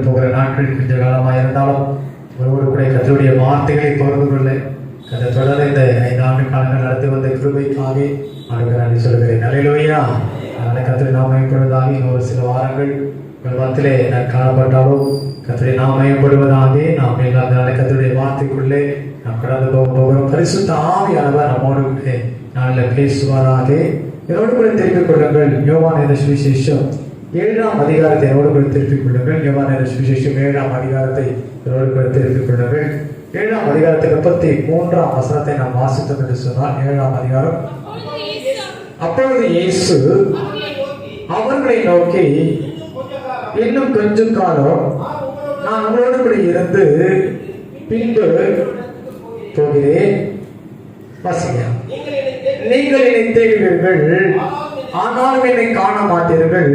போகிற நாட்கள் கொஞ்ச காலமாக இருந்தாலும் ஒருவரு கூட கத்தருடைய வார்த்தைகளை பகிர்ந்து கொள்ள கதை தொடர இந்த 5 ஆண்டு காலங்கள் நடத்தி வந்த கிருபைக்காக ஆண்டுகிறான் சொல்கிறேன். அல்லேலூயா. அதனால கத்தரை நாம் மேம்படுவதாக இன்னொரு சில வாரங்கள் உங்கள் மத்தியிலே நான் காணப்பட்டாலும் கத்தரை நாம் மேம்படுவதாக நாம் அதனால கத்தருடைய வார்த்தைக்குள்ளே நாம் கடந்து போகிறோம். பரிசுத்த ஆவியானவர் நம்மோடு நாளில் பேசுவாராக. என்னோடு கூட தெரிவித்துக் கொள்ளுங்கள். யோவான் என்ற சுவிசேஷம் 7ஆம் அதிகாரத்தை என்னோடு கூட திருப்பிக் கொள்ளுங்கள். யோவான் என்ற சுவிசேஷம் 7ஆம் அதிகாரத்தை என்னோடு கூட திருப்பிக் கொள்ளுங்கள். 7ஆம் அதிகாரத்தை 33ஆம் வசனத்தை நாம் வாசித்தோம் என்று சொன்னால் 7ஆம் அதிகாரம். அப்பொழுது இயேசு அவர்களை நோக்கி, இன்னும் கொஞ்ச காலம் நான் உங்களோடு கூட இருந்து பின்பு போகிறேன். நீங்கள் என்னை தேடுவீர்கள், ஆனாலும் என்னை காண மாட்டீர்கள்.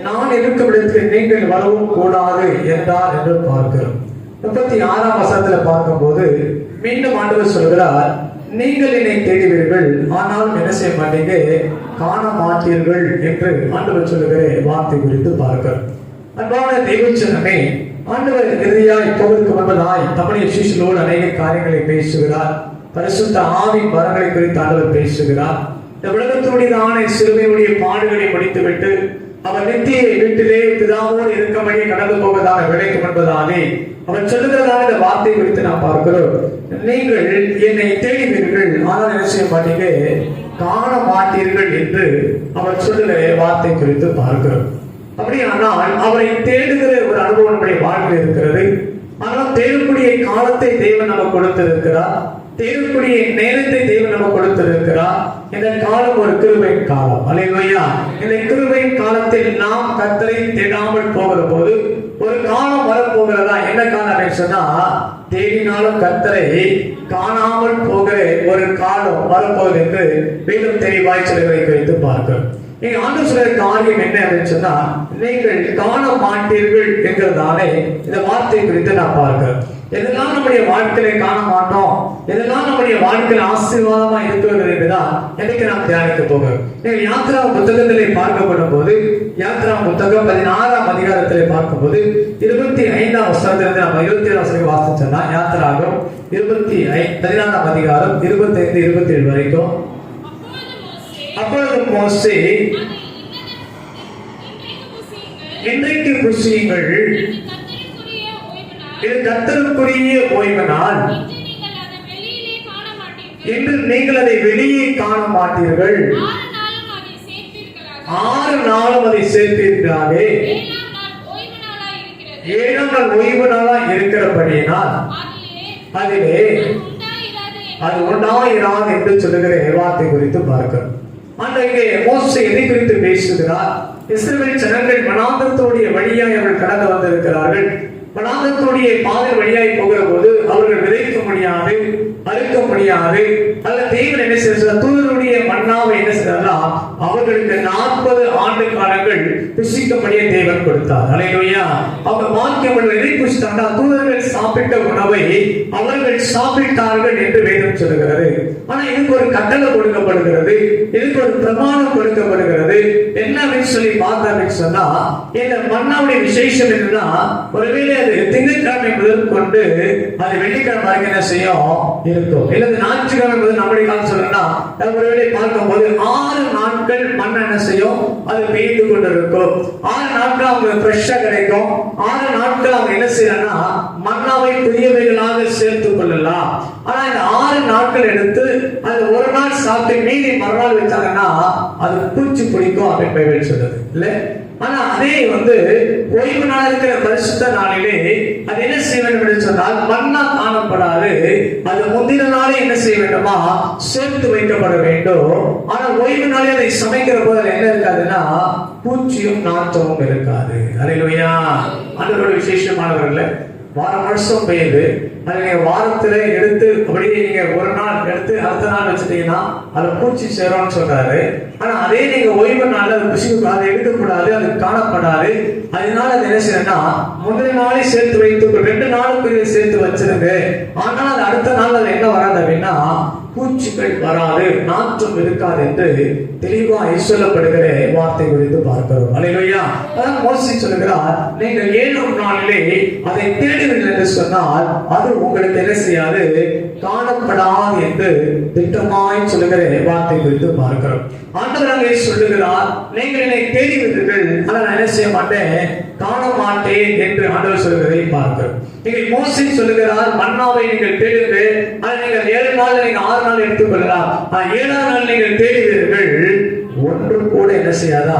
நான் இருக்கும் இடத்தில் நீங்கள் வரவும் கூடாது என்றார் என்று பார்க்கிறோம். 36ஆம் வசனத்தில் பார்க்கும்போது மீண்டும் ஆண்டவர் சொல்கிறார், நீங்கள் என்னை தேடுவீர்கள், ஆனாலும் என்ன செய்ய மாட்டீங்க, காண மாட்டீர்கள் என்று ஆண்டவர் சொல்லுகிற வார்த்தை குறித்து பார்க்கிறோம். அன்பான தெய்வச்சனமே, ஆண்டவர் இறுதியாய் போவதற்கு முன்பதாய் தம்முடைய சீஷர்களோடு அநேக காரியங்களை பேசுகிறார். பரிசுத்த ஆவின் வரங்களை குறித்து ஆண்டவர் பேசுகிறார். இந்த உலகத்துடையதான சிறுமையுடைய பாடுகளை முடித்துவிட்டு அவர் நித்திய வீட்டிலே பிதாவோடு இருக்கும்படி கடந்து போவதாக விளைக்கும் என்பதாலே அவர் சொல்லுகிறதான இந்த வார்த்தை குறித்து நாம் பார்க்கிறோம். நீங்கள் என்னை தேடுவீர்கள், ஆனால் என்ன செய்ய மாட்டீங்க, காண மாட்டீர்கள் என்று அவர் சொல்லுகிற வார்த்தை குறித்து பார்க்கிறோம். அப்படியானால் அவரை தேடுகிற ஒரு அனுபவம் நம்முடைய வாழ்க்கையில் இருக்கிறது. ஆனால் தேடக்கூடிய காலத்தை தேவன் நமக்கு கொடுத்திருக்கிறார். தேடக்கூடிய நேரத்தை தேவன் நமக்கு கொடுத்திருக்கிறார். இந்த காலம் ஒரு கிருபையின் காலம். அல்லேலூயா. இந்த கிருபையின் காலத்தில் நாம் கர்த்தரை தேடாமல் போகிற போது ஒரு காலம் வரப்போகிறதா. என்ன காலம் சொன்னா, தேடினாலும் கர்த்தரை காணாமல் போகிற ஒரு காலம் வரப்போகுது என்று வேதம் தெளிவாய் சொல்லுவதை குறித்து பார்க்கிறோம். நீங்க ஆண்டு சொல்ற காரியம் என்ன அப்படின்னு சொன்னா, நீங்கள் காண மாட்டீர்கள் என்கிறதானே இந்த வார்த்தை குறித்து நான் பார்க்கிறேன். எதெல்லாம் நம்முடைய வாழ்க்கையை காண மாட்டோம், எதெல்லாம் நம்முடைய வாழ்க்கையில் ஆசீர்வாதமா இருக்கிறது என்றுதான் எனக்கு நாம் தியானிக்க போகிறோம். நீங்கள் யாத்ரா புத்தகத்திலே பார்க்கப்படும் போது, யாத்ரா புத்தகம் 16ஆம் அதிகாரத்திலே பார்க்கும்போது 25ஆம் வசனத்திலிருந்து நம்ம 27ஆம் வசனம் வாசிச்சோம்னா, யாத்ராகம் 16ஆம் அதிகாரம் 25 27 வரைக்கும். அப்பொழுது மோசே, இன்றைக்கு புசியுங்கள், இது கர்த்தருக்குரிய ஓய்வு நாள், இன்று நீங்கள் அதை வெளியே காண மாட்டீர்கள். 6 நாளும் அதை சேர்ப்பீர்களாகவே 7ஆம் நாள் ஓய்வு நாளா இருக்கிறபடியினால் அதிலே அது உண்டாயிராது என்று சொல்லுகிற வார்த்தை குறித்து பார்க்கிறோம். அன்றைக்கு மோசே எதை குறித்து பேசுகிறார்? இஸ்ரவேல் ஜனங்கள் வனாந்தரத்துடைய வழியாய் அவர்கள் கடந்து வந்திருக்கிறார்கள். வனாந்தரத்துடைய பாதை வழியாய் போகிற போது அவர்கள் விதைக்க முடியாது, அறுக்க முடியாது. அல்ல தேவன் என்ன செய்ய, தூதருடைய மன்னாவை என்ன செய்யறா, அவர்களுக்கு 40 ஆண்டு காலங்கள் புசிக்கும்படியே தேவன் கொடுத்தார். அல்லேலூயா. அவங்க வாக்கியம் எதை புசித்தாங்க, தூதர்கள் சாப்பிட்ட உணவை அவர்கள் சாப்பிட்டார்கள் என்று வேதம் சொல்லுகிறது. ஆனா இதுக்கு ஒரு கட்டளை கொடுக்கப்படுகிறது, இதுக்கு ஒரு பிரமாணம் கொடுக்கப்படுகிறது. என்ன சொல்லி பார்த்தா சொன்னா, இந்த மன்னாவுடைய விசேஷம் என்னன்னா, ஒருவேளை அது திங்கட்கிழமை முதல் கொண்டு அது வெள்ளிக்கிழமை வரைக்கும் என்ன செய்யும் இருக்கும், இல்லது ஞாயிற்றுக்கிழமை முதல் நம்முடைய காலம் சொல்லணும்னா ஒருவேளை பார்க்கும் போது 6 நாட்கள் மண் என்ன செய்யும், அது பெய்து கொண்டு இருக்கும். 6 நாட்கள் அவங்க ஃப்ரெஷ்ஷா கிடைக்கும். 6 நாட்கள் அவங்க என்ன செய்யறா, மன்னாவை புதியவைகளாக சேர்த்துக் கொள்ளலாம். ஆனா இந்த 6 நாட்கள் எடுத்து அது ஒரு நாள் சாப்பிட்டு மீதி மறுநாள் வச்சாங்கன்னா அது பூச்சி பிடிக்கும் அப்படின்னு பைபிள் சொல்லுது இல்ல. ஆனா அதே ஓய்வு நாள் இருக்கிற பரிசுத்த நாளிலே அது என்ன செய்ய வேண்டும் என்று சொன்னால், மன்னா காணப்படாது, அது முந்தின நாளே என்ன செய்ய வேண்டுமா, சேர்த்து வைக்கப்பட வேண்டும். ஆனா ஓய்வு நாளே அதை சமைக்கிற போது என்ன இருக்காதுன்னா, பூச்சியும் நாற்றமும் இருக்காது. அல்லேலூயா. ஆண்டவருடைய விசேஷமானவர்கள் வாரம் வருஷம் பெய்யுது, அது நீங்க வாரத்துல எடுத்து அப்படியே நீங்க ஒரு நாள் எடுத்து அடுத்த நாள் வச்சுட்டீங்கன்னா அது பூச்சி சேரும்னு சொல்றாரு. ஆனா அதே நீங்க ஓய்வு நாள் அது புசிக்கூடாது, எடுக்கக்கூடாது, அது காணப்படாது. அதனால அது என்ன செய்யணும்னா, முதல் நாளே சேர்த்து வைத்து 2 நாளுக்குரிய சேர்த்து வச்சிருங்க. ஆனால் அது அடுத்த நாள் அது என்ன வராது அப்படின்னா பூச்சி பூச்சிகள் வராது, நாற்றம் இருக்காது என்று தெளிவாய் சொல்லப்படுகிற வார்த்தை குறித்து பார்க்கிறோம். அல்லேலூயா. அதான் மோசே சொல்லுகிறார், நீங்கள் 7 நாளிலே அதை தேடுவீர்கள் என்று சொன்னால் அது உங்களுக்கு என்ன செய்யாது, காணப்படாது என்று திட்டமாய் சொல்லுகிற வார்த்தை குறித்து பார்க்கிறோம். ஆண்டவர் அங்கே சொல்லுகிறார், நீங்கள் என்னை தேடுவீர்கள், ஆனால் நான் என்ன செய்ய மாட்டேன், காண மாட்டேன் என்று ஆண்டவர் சொல்லுகிறதை பார்க்கிறோம். நீங்கள் மோசே சொல்லுகிறார், மன்னாவை நீங்கள் தேடுங்கள், ஆனால் நீங்கள் 7 நாள், நீங்கள் 6 நாள் எடுத்துக்கொள்ளலாம், 7ஆம் நாள் நீங்கள் தேடுவீர்கள், ஒன்று கூட என்ன செய்யாதா,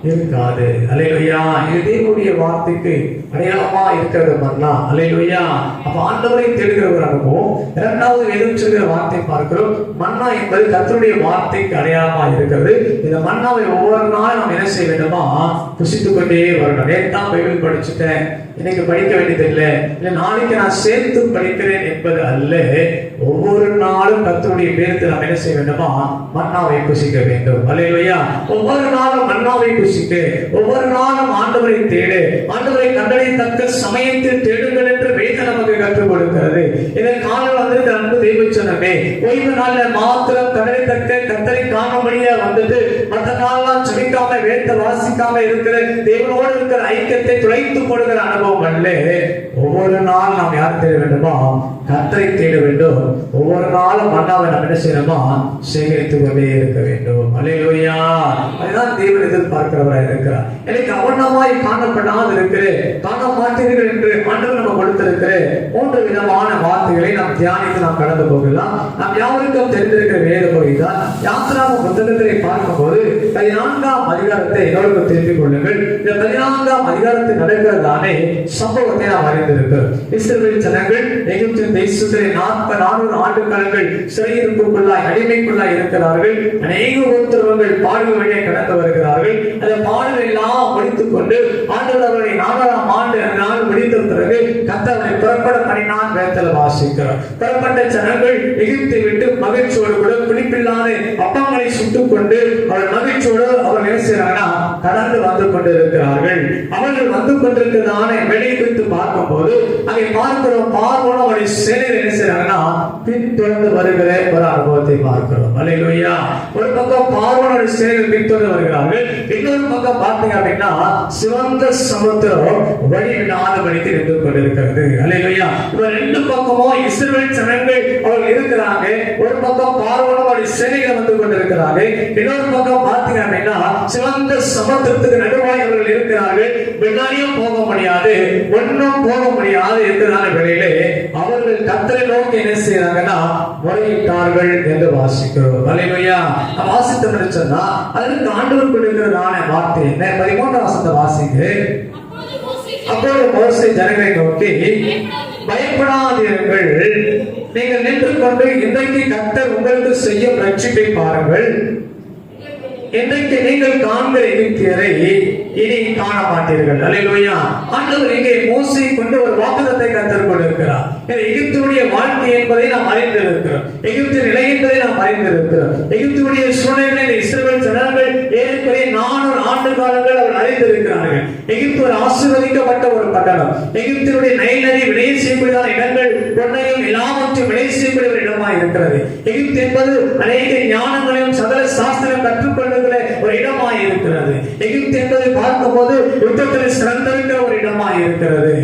இருக்காது. அல்லேலூயா. இது தேவனுடைய வார்த்தைக்கு அடையாளமா இருக்கிறது மன்னா. அல்லேலூயா. அப்ப ஆண்டவரை தேடுகிற ஒரு அனுபவம். இரண்டாவது வேதம் சொல்கிற வார்த்தை பார்க்கிறோம், மன்னா என்பது கர்த்தருடைய வார்த்தைக்கு அடையாளமா இருக்கிறது. இந்த மன்னாவை ஒவ்வொரு நாளும் நாம் என்ன செய்ய வேண்டுமா, புசித்துக் கொண்டே வரணும். நேற்று பைபிள் படிச்சுட்டேன், இன்னைக்கு படிக்க வேண்டியது இல்லை, நாளைக்கு நான் சேர்த்து படிக்கிறேன் என்பது அல்ல. ஒவ்வொரு நாளும் கர்த்தருடைய பேருக்கு நாம் என்ன செய்ய வேண்டுமா, மன்னாவை புசிக்க வேண்டும். அல்லேலூயா. ஒவ்வொரு நாளும் மன்னாவை புசிக்க, ஒவ்வொரு நாளும் ஆண்டவரை தேடு, ஆண்டவரை கண்டடையத்தக்க சமயத்தில் தேடுங்கள் என்று வேதம் நமக்கு கற்றுக் கொடுக்கிறது. இதன் காலம் வந்திருக்கிற அன்பு தெய்வ சொன்னமே, ஓய்வு நாள்ல மாத்திரம் கண்டடையத்தக்க கர்த்தரை காணும்படியா வந்துட்டு மற்ற நாள்லாம் ஜெபிக்காம வேதத்தை வாசிக்காம இருக்கிற தேவனோடு இருக்கிற ஐக்கியத்தை துளைத்து போடுகிற அனுபவம் அல்ல. ஒவ்வொரு நாள் நாம் யார் தேட வேண்டுமா, கர்த்தரை தேட வேண்டும். ஒவ்வொரு நாளும் மன்னாவை நாம் என்ன செய்யணுமா, சேகரித்துக் கொண்டே இருக்க வேண்டும். அல்லேலூயா. அதுதான் தேவன் எதிர்பார்க்கிறவராக இருக்கிறார். எனக்கு அவனமாய் காணப்படாது இருக்கிறேன், காண மாட்டீர்கள் என்று ஆண்டவர் நம்ம கொடுத்திருக்கிற 3 விதமான வார்த்தைகளை நாம் தியானித்து நாம் கடந்து போகலாம். நாம் யாருக்கும் தெரிந்திருக்கிற வேத பகுதி தான். யாத்திராகம புத்தகத்தை பார்க்கும்போது 14ஆம் அதிகாரத்தை எல்லோருக்கும் திருப்பிக் கொள்ளுங்கள். இந்த 14ஆம் அதிகாரத்தில் நடக்கிறதானே சம்பவத்தை நாம் அறிந்திருக்கிறோம். இஸ்ரவேல் ஜனங்கள் எகிப்தின் தேசத்திலே 400 ஆண்டு காலங்கள் சிறையிருப்புக்குள்ளாய், அடிமைக்குள்ளாய் இருக்கிறார்கள். அநேக உத்தரவுகள் பாடுகள் வழியே கடந்து வருகிறார்கள். அந்த பாடல் எல்லாம் முடித்துக் கொண்டு ஆண்டவர் அவர்களை 4ஆம் ஆண்டு நாள் முடித்த பிறகு கர்த்தரை புறப்பட பண்ணினான். வேதத்தில் வாசிக்கிறோம். புறப்பட்ட ஜனங்கள் எகிப்தை விட்டு மகிழ்ச்சியோடு கூட குளிப்பில்லாத அப்பங்களை சுட்டுக் கொண்டு அவர்கள் மகிழ்ச்சியோடு அவர்கள் என்ன செய்யறாங்கன்னா கடந்து வந்து கொண்டிருக்கிறார்கள். அவர்கள் வந்து கொண்டிருக்கிறதான வேலையை குறித்து பார்க்கும் போது அங்கே பார்க்கிறோம், பார்வோனும் அவருடைய சேனையில் என்ன செய்யறாங்கன்னா பின்தொடர்ந்து வருகிற ஒரு அனுபவத்தை பார்க்கிறோம். அல்லேலூயா. ஒரு பக்கம் பார்வோனுடைய சேனையில் பின்தொடர்ந்து வருகிறார்கள், இன்னொரு பக்கம் பார்த்தீங்க அப்படின்னா சிவந்த சமுத்திரம் வழி விடாதபடிக்கு நின்று கொண்டிருக்கிறது. அல்லேலூயா. இப்ப 2 பக்கமும் இஸ்ரவேல் ஜனங்கள் அவர்கள் இருக்கிறாங்க. ஒரு பக்கம் பார்வோனும் அவருடைய சேனையில் வந்து கொண்டிருக்கிறாங்க, இன்னொரு பக்கம் பார்த்தீங்க அப்படின்னா சிவந்த சமுத்திரத்துக்கு நடுவாய் அவர்கள் இருக்கிறார்கள். பின்னாடியும் போக முடியாது, ஒன்றும் போக முடியாது என்றதான வேளையிலே அவர்கள் கர்த்தரை நோக்கி என்ன செய்யறாங்கன்னா முறையிட்டார்கள் என்று வாசிக்கிறோம். அல்லேலூயா. வாசித்தோம் என்று சொன்னா அதற்கு ஆண்டவர் கொடுக்கிறதான வார்த்தை என்ன? 13ஆம் வசனத்தை வாசிங்க. அப்பொழுது மோசே ஜனங்களை நோக்கி, பயப்படாதீர்கள், நீங்கள் நின்று கொண்டு இன்றைக்கு கர்த்தர் உங்களுக்கு செய்யும் ரட்சிப்பை பாருங்கள். இன்றைக்கு நீங்கள் காண்கிற எகிப்தியரை இனி காண மாட்டீர்கள். அல்லேலூயா. ஆண்டவர் இங்கே மோசே கொண்டு ஒரு வாக்குத்தத்தை கர்த்தர் கொண்டிருக்கிறார். எகிப்துடைய வாழ்க்கை என்பதை நாம் அறிந்திருக்கிறோம், எகிப்தின் நிலை என்பதை நாம் அறிந்திருக்கிறோம். எகிப்துடைய சூழ்நிலை இஸ்ரவேல் ஜனங்கள் ஏறக்குறைய 400 ஆண்டு காலங்கள் அவர் அறிந்திருக்கிறார்கள். எகிப்து ஒரு ஆசீர்வதிக்கப்பட்ட ஒரு பட்டணம். எகிப்தினுடைய நைல் நதி விளைய செய்யக்கூடிய இடங்கள், பொன்னையும் எல்லாவற்றையும் விளைய செய்யக்கூடிய ஒரு இடமாக இருக்கிறது. எகிப்து என்பது அநேக ஞானங்களையும் சகல சாஸ்திரம் கற்றுக்கொள்ளுகிற ஒரு இடமாக இருக்கிறது. எகிப்து என்பதை பார்க்கும் போது யுத்தத்தில் சிறந்திருக்கிற ஒரு இடமாக இருக்கிறது.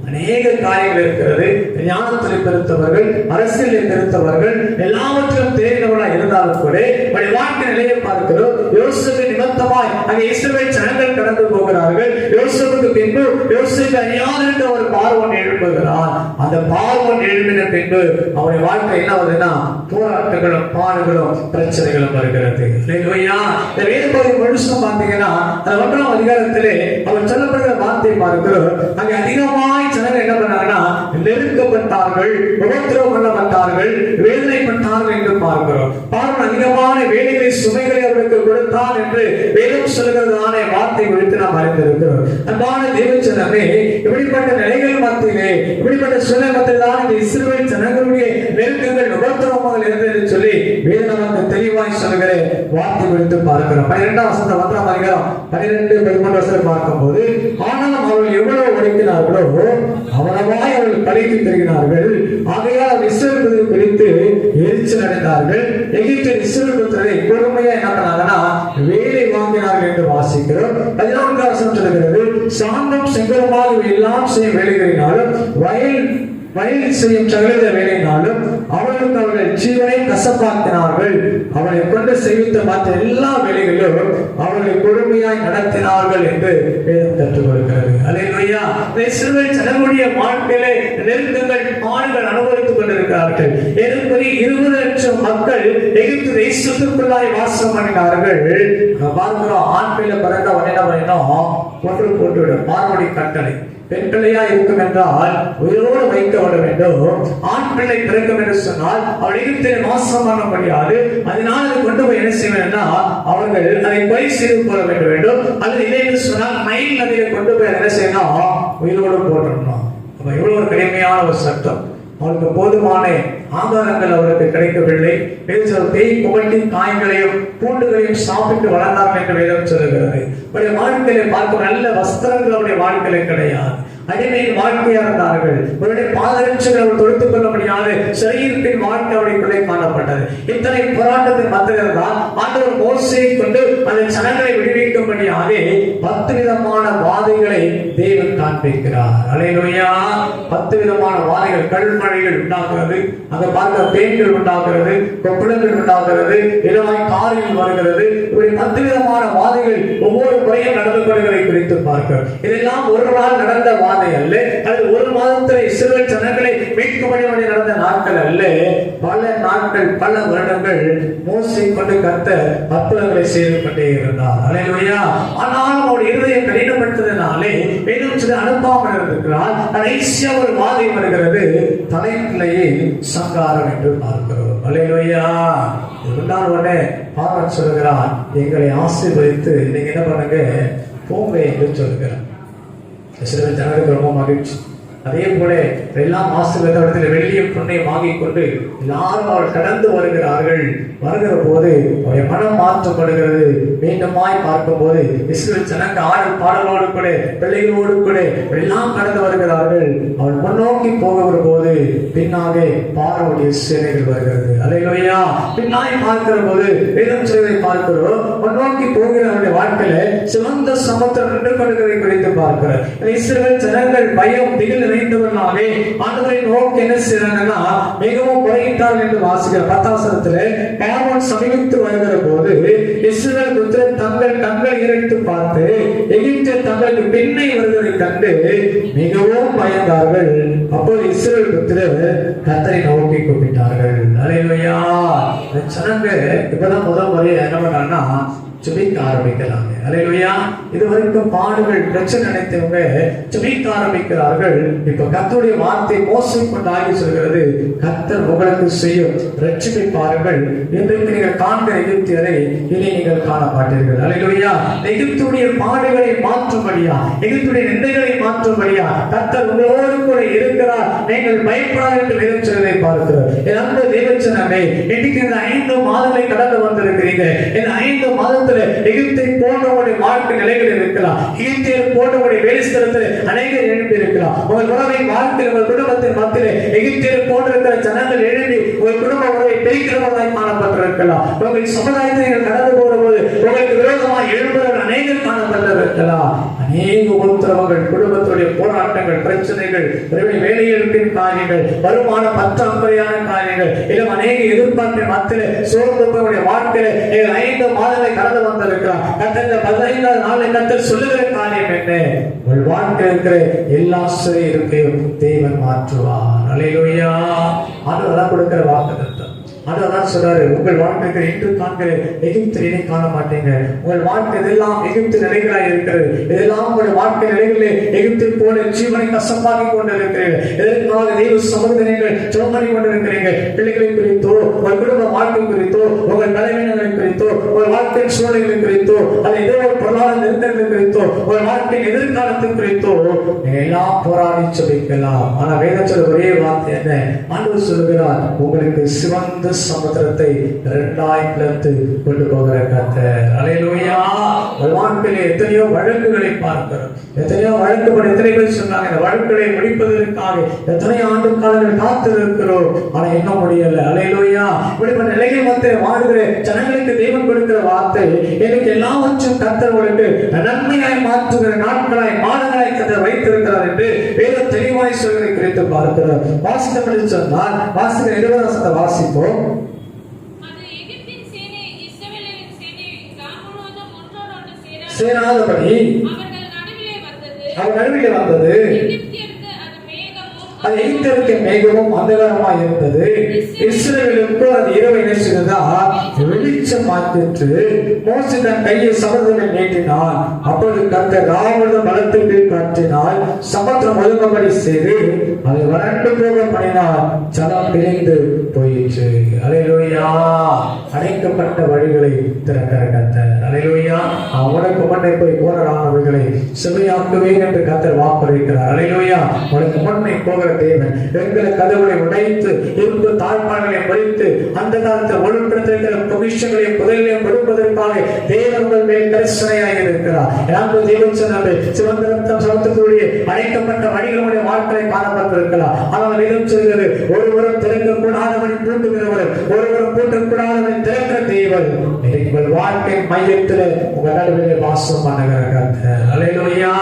அநேக காரியங்கள் இருக்கிறது. ஞானத்தில் பெருத்தவர்கள், அரசியலில் பெருத்தவர்கள், எல்லாவற்றிலும் தெரிந்தவர்களாக இருந்தாலும் கூட வாழ்க்கை நிலையை பார்க்கிறோம். யோசேப்பு நிமித்தமாய் அங்கே இஸ்ரவேல் ஜனங்கள் கடந்து போகிறார்கள். யோசேப்புக்கு பின்பு யோசேப்பு அறியாதிருந்த ஒரு பார்வோன் எழுப்புகிறான். அந்த பார்வோன் எழுப்பின பின்பு அவருடைய வாழ்க்கை என்ன வருதுன்னா போராட்டங்களும் பாடுகளும் பிரச்சனைகளும் வருகிறது. இந்த வேத பகுதி முழுசும் பார்த்தீங்கன்னா 1ஆம் அதிகாரத்திலே அவர் சொல்லப்படுகிற வார்த்தை பார்க்கிறோம். அங்கே அதிகமாய் ஜனங்கள் என்ன பண்ணாங்கன்னா நெருக்கப்பட்டார்கள், உபத்திரவம் பண்ணப்பட்டார்கள், வேதனைப்பட்டார்கள் என்று பார்க்கிறோம். பார்வோன் அதிகமான வேலைகளை சுமைகளை அவர்களுக்கு கொடுத்தான் என்று வேதம் சொல்கிறதான வார்த்தை குறித்து நாம் அறிந்திருக்கிறோம். அன்பான தேவஜனமே, இப்படிப்பட்ட நிலைகள் மத்தியிலே, இப்படிப்பட்ட சூழ்நிலை மத்தியில் தான் இந்த இஸ்ரவேல் ஜனங்களுடைய நெருக்கங்கள் உபத்திரவங்கள் இருந்தது சொல்லி வேதம் நமக்கு தெளிவாய் சொல்கிற வார்த்தை குறித்து பார்க்கிறோம். 12ஆம் வசனம் 1ஆம் அதிகாரம் 12, 13 வசனம் பார்க்கும்போது, ஆனாலும் அவர்கள் எவ்வளவு உழைக்கிறார்களோ அவனவாய் அவர்கள் படைக்கு பெறுகிறார்கள். ஆகையால் இஸ்ரவேல் குறித்து எரிச்சல் அடைந்தார்கள். எகிப்தின் இஸ்ரவேல் புத்திரரை கொடுமையா என்ன பண்ணாங்கன்னா வேலை வாங்கினார்கள் என்று வாசிக்கிறோம். 14வது வசனம் சொல்கிறது, சாந்தம் செங்கலுமாக எல்லாம் செய்யும் வேலைகளினாலும் வயலில் செய்யும் சகல வேலையினாலும் அவர்களுக்கு அவர்கள் ஜீவனை கசப்பாக்கினார்கள். அவளை கொண்டு செய்வித்த மற்ற எல்லா வேலைகளிலும் அவர்களை கொடுமையாய் நடத்தினார்கள் என்று வேதம் கற்றுக் கொடுக்கிறது. அல்லேலூயா. இஸ்ரவேல் ஜனங்களுடைய வாழ்க்கையிலே நெருக்கங்கள் பாடுகள் அனுபவித்துக் கொண்டிருக்கிறார்கள். ஏறக்குறைய 20 லட்சம் மக்கள் எகிப்து தேசத்துக்குள்ளாய் வாசம் பண்ணினார்கள். பார்க்கிறோம், ஆண் பிள்ளை பிறந்த உடனே போட்டு பார்வடி கட்டளை. பெண் பிள்ளையா இருக்கும் என்றால் உயிரோடு வைக்க விட வேண்டும். ஆண் பிள்ளை பிறக்கும் என்று சொன்னால் அவள் எகிப்திலே வாசம் பண்ண முடியாது. அதனால் அதை கொண்டு போய் என்ன செய்ய வேண்டும், அவர்கள் அதை கொலை செய்து போட வேண்டும். அல்லது இல்லை என்று சொன்னால் நைல் நதியை கொண்டு போய் என்ன செய்யணும், உயிரோடு போட்டணும். அப்ப இவ்வளவு ஒரு கடுமையான ஒரு சட்டம். அவருக்கு போதுமான ஆதாரங்கள் அவருக்கு கிடைக்கவில்லை. பேய் குமட்டி காய்களையும் பூண்டுகளையும் சாப்பிட்டு வளர்ந்தார்கள் என்று வேதம் சொல்லுகிறது. அவருடைய வாழ்க்கையில பார்க்க நல்ல வஸ்திரங்கள் அவருடைய வாழ்க்கையில கிடையாது. அடிமையின் வாழ்க்கையா இருந்தார்கள். அவருடைய பாதரட்சைகள் அவர் தொடுத்துக் கொள்ள முடியாது. சரீரத்தின் வாழ்க்கை அவருடைய காணப்பட்டது. இத்தனை போராட்டத்தின் மத்தியில் தான் ஆண்டவர் மோசேயை கொண்டு அந்த ஜனங்களை விடுவிக்கும்படியாக 10 விதமான வாதைகளை தேவன் காண்பிக்கிறார். அல்லேலூயா. 10 விதமான வாதைகள், கல்மழைகள் உண்டாகிறது, அங்க பார்க்க பேய்கள் உண்டாகிறது, கொப்புளங்கள் உண்டாகிறது, இடமாய் காரில் வருகிறது. இப்படி 10 விதமான வாதைகள் ஒவ்வொரு முறையும் நடந்து கொள்வதை குறித்து பார்க்கிறோம். இதெல்லாம் ஒரு நாள் நடந்த வாதை அல்ல, அது ஒரு மாதத்தில் இஸ்ரவேல் ஜனங்களை மீட்கும்படி நடந்த நாட்கள் அல்ல. பல நாட்கள், பல வருடங்கள் மோசேயை கொண்டு கர்த்தர் அற்புதங்களை செய்து கொண்டே இருந்தார். அல்லேலூயா. ஆனாலும் அவருடைய இருதயம் கடினப்பட்டதினாலே வேதம் சொல்லி அனுப்பாமல் இருக்கிறார். கடைசியா ஒரு வாதை வருகிறது, தலைப்பிள்ளையை சங்காரம் என்று பார்க்கிறோம். அல்லேலூயா. உடனே பார்வன் சொல்லுகிறான், எங்களை ஆசீர்வதித்து நீங்க என்ன பண்ணுங்க, போங்க என்று சொல்லுகிறார். இஸ்ரவேல் ஜனங்களுக்கு ரொம்ப மகிழ்ச்சி. அதே போல எல்லாம் ஆசீர்வாதத்தில் வெள்ளியும் பொன்னையும் வாங்கிக் கொண்டு எல்லாரும் அவள் கடந்து வருகிறார்கள். வருகிற போது அவருடைய மனம் மாற்றப்படுகிறது. மீண்டுமாய் பார்க்கும் போது இஸ்ரவேல் ஜனங்க ஆடல் பாடலோடு கூட பிள்ளைகளோடு கூட எல்லாம் கடந்து வருகிறார்கள். அவள் முன்னோக்கி போகிற போது பின்னாக பார்வோடைய சேனைகள் வருகிறது. அல்லேலூயா. பின்னாய் பார்க்கிற போது வேதம் செய்வதை பார்க்கிறோம். முன்னோக்கி போகிறவருடைய வாழ்க்கையில சிவந்த சமுத்திரம் நின்று கொள்கிறதை குறித்து பார்க்கிறோம். இஸ்ரவேல் ஜனங்கள் பயம் திகில் நிறைந்தவர்களாலே ஆண்டவரை நோக்கி என்ன செய்றாங்கன்னா மிகவும் குறையிட்டார்கள் என்று வாசிக்கிறோம். 10 வசனத்திலே பார்வோன் சமீபித்து வருகிற போது இஸ்ரவேல் புத்திரர் தங்கள் கண்களை இறைத்து பார்த்து எகிப்தியர் தங்களுக்கு பின்னை வருவதை கண்டு மிகவும் பயந்தார்கள். அப்போது இஸ்ரவேல் புத்திரர் கர்த்தரை நோக்கி கூப்பிட்டார்கள். அல்லேலூயா. இந்த ஜனங்க இப்பதான் முதல் முறை என்ன பண்றாங்கன்னா ஜெபிக்க ஆரம்பிக்கிறாங்க. அல்லேலூயா. இதுவரைக்கும் பாடுகள் பிரச்சனை நினைத்தவங்க ஜெபிக்க ஆரம்பிக்கிறார்கள். இப்ப கர்த்தருடைய வார்த்தை மோசே கொண்டாகி சொல்கிறது, கர்த்தர் உங்களுக்கு செய்யும் ரட்சிப்பை பாருங்கள். இன்றைக்கு நீங்கள் காண்கிற எகிப்தியரை இனி நீங்கள் காண மாட்டீர்கள். அல்லேலூயா. எகிப்துடைய பாடுகளை மாற்றும்படியா, எகிப்துடைய நிந்தைகளை மாற்றும்படியா கர்த்தர் உங்களோடு கூட இருக்கிறார். நீங்கள் பயப்படாத என்று வேதம் சொல்வதை பார்க்கிறோம். என் அன்பு தேவச்சனமே, இன்னைக்கு இந்த 5 மாதங்களை கடந்து வந்திருக்கிறீங்க. இந்த 5 மாதத்தில் எகிப்தை போன்றவருடைய வாழ்க்கை நிலைகளில் இருக்கலாம். எகிப்தியர் போன்றவருடைய வேலைஸ்தலத்தில் அநேகர் எழுப்பி இருக்கலாம். உங்கள் உறவை வாழ்க்கையில், உங்கள் குடும்பத்தின் மத்தியிலே எகிப்தியர் போன்றிருக்கிற ஜனங்கள் எழுப்பி உங்கள் குடும்ப உறவை பிரிக்கிறவர்களாய் காணப்பட்டிருக்கலாம். உங்கள் சமுதாயத்தை கடந்து போகிற போது உங்களுக்கு விரோதமாக எழுப்புகிற அநேகர் காணப்பட்டிருக்கலாம். அநேக உத்தரவுகள், குடும்பத்துடைய போராட்டங்கள், பிரச்சனைகள், வேலையிழப்பின் காரியங்கள், வருமான பற்றாக்குறையான காரியங்கள், இல்லை அநேக எதிர்பார்ப்பின் மத்தியிலே சோர்ந்து போய் வாழ்க்கையில 5 மாதங்களை கடந்து வந்திருக்கிறார். கர்த்தர் 15வது நாள் கர்த்தர் சொல்லுகிற காரியம் என்ன? உங்கள் வாழ்க்கையில் இருக்கிற எல்லா சரீரத்தையும் தேவன் மாற்றுவார். அல்லேலூயா. ஆண்டவர் கொடுக்கிற வாக்குத்தத்தம். ஆண்டவர் சொல்றாரு, உங்கள் வாழ்க்கைக்கு இன்று காண்கிற எகிப்து நிலை காண மாட்டீங்க. உங்கள் வாழ்க்கை இதெல்லாம் எகிப்து நிலைகளாய் இருக்கிறது. இதெல்லாம் உங்களுடைய வாழ்க்கை நிலைகளிலே எகிப்தை போல ஜீவனை கசப்பாக்கி கொண்டிருக்கிறீர்கள். இதற்காக தெய்வ சமூகத்தினர்கள் ஜெபம் கொண்டிருக்கிறீர்கள். பிள்ளைகளை குறித்தோ, உங்கள் குடும்ப வாழ்க்கை குறித்தோ, உங்கள் பலவீனங்களை குறித்தோ, உங்கள் வாழ்க்கையின் சூழ்நிலை குறித்தோ, அது ஏதோ ஒரு பொருளாதார நெருக்கடிகள் குறித்தோ, உங்கள் வாழ்க்கையின் எதிர்காலத்தின் குறித்தோ எல்லாம் போராடி ஜெபிக்கலாம். ஆனா வேதம் சொல்ற ஒரே வார்த்தை என்ன? ஆண்டவர் சொல்கிறார், உங்களுக்கு சிவந்த சமுத்திரத்தை 2ஆய் பிளந்து கொண்டு போகிற கர்த்தர். அல்லேலூயா. வாழ்க்கையிலே எத்தனையோ வழக்குகளை பார்க்கிறோம். எத்தனையோ வழக்குப்பட எத்தனை பேர் சொன்னாங்க, இந்த வழக்குகளை முடிப்பதற்காக எத்தனை ஆண்டு காலங்கள் காத்திருக்கிறோம், ஆனா என்ன முடியல. அல்லேலூயா. இப்படிப்பட்ட நிலையில் வந்து வாடுகிற ஜனங்களுக்கு தேவன் கொடுக்கிற வார்த்தை, எனக்கு எல்லாவற்றும் கர்த்தர் உங்களுக்கு நன்மையாய் மாற்றுகிற நாட்களாய் மாதங்களாய் கர்த்தர் வைத்திருக்கிறார் என்று வேதம் தெளிவாய் சொல்வதை குறித்து பார்க்கிறோம். வாசித்தபடி சொன்னால் வாசிக்கிற 20 வாசிப்போம். சேராதபடி அவர் நடுவிலே வந்தது, அது எகிப்தியருக்கு மேகமும் அந்தகாரமாய் இருந்தது, இஸ்ரவேலுக்கு அது இரவு என்ன செய்ததா வெளிச்சம் மாற்றிற்று. மோசே தன் கையை சமுத்திரத்தை நீட்டினான், அப்பொழுது கர்த்தர் ராவணன் பலத்துக்கு காற்றினால் சமுத்திரம் ஒழுங்கும்படி செய்து அதை வறண்டு போக பண்ணினார், ஜலம் பிரிந்து போயிற்று. அல்லேலூயா. அடைக்கப்பட்ட வழிகளை திறக்கிற கர்த்தர். அல்லேலூயா. உனக்கு முன்னே போய் போராடாதவர்களை செவையாக்குவேன் என்று கர்த்தர் வாக்குரைக்கிறார். அல்லேலூயா. உனக்கு முன்னே போகிற தேவன் எங்களை கதவுகளை உடைத்து இரும்பு தாழ்பாடுகளை மறித்து அந்த காலத்தில் ஒழுக்கத்திற்கிற பொக்கிஷங்களையும் புதைகளையும் கொடுப்பதற்காக தேவன் மேல் கரிசனையாக இருக்கிறார். தேவன் சொன்னது சிவந்த ரத்தம் சமத்துக்குரிய அழைக்கப்பட்ட வழிகளுடைய வாழ்க்கையை காணப்பட்டிருக்கலாம். ஆனால் வேதம் சொல்கிறது, ஒருவரும் திறக்கக்கூடாதவனை பூட்டுகிறவர், ஒருவரும் பூட்டக்கூடாதவனை திறக்கிற தேவன் உங்கள் வாழ்க்கை மையத்தில் உங்கள் நடுவிலே வாசம் பண்ணுகிற கர்த்தர். அல்லேலூயா.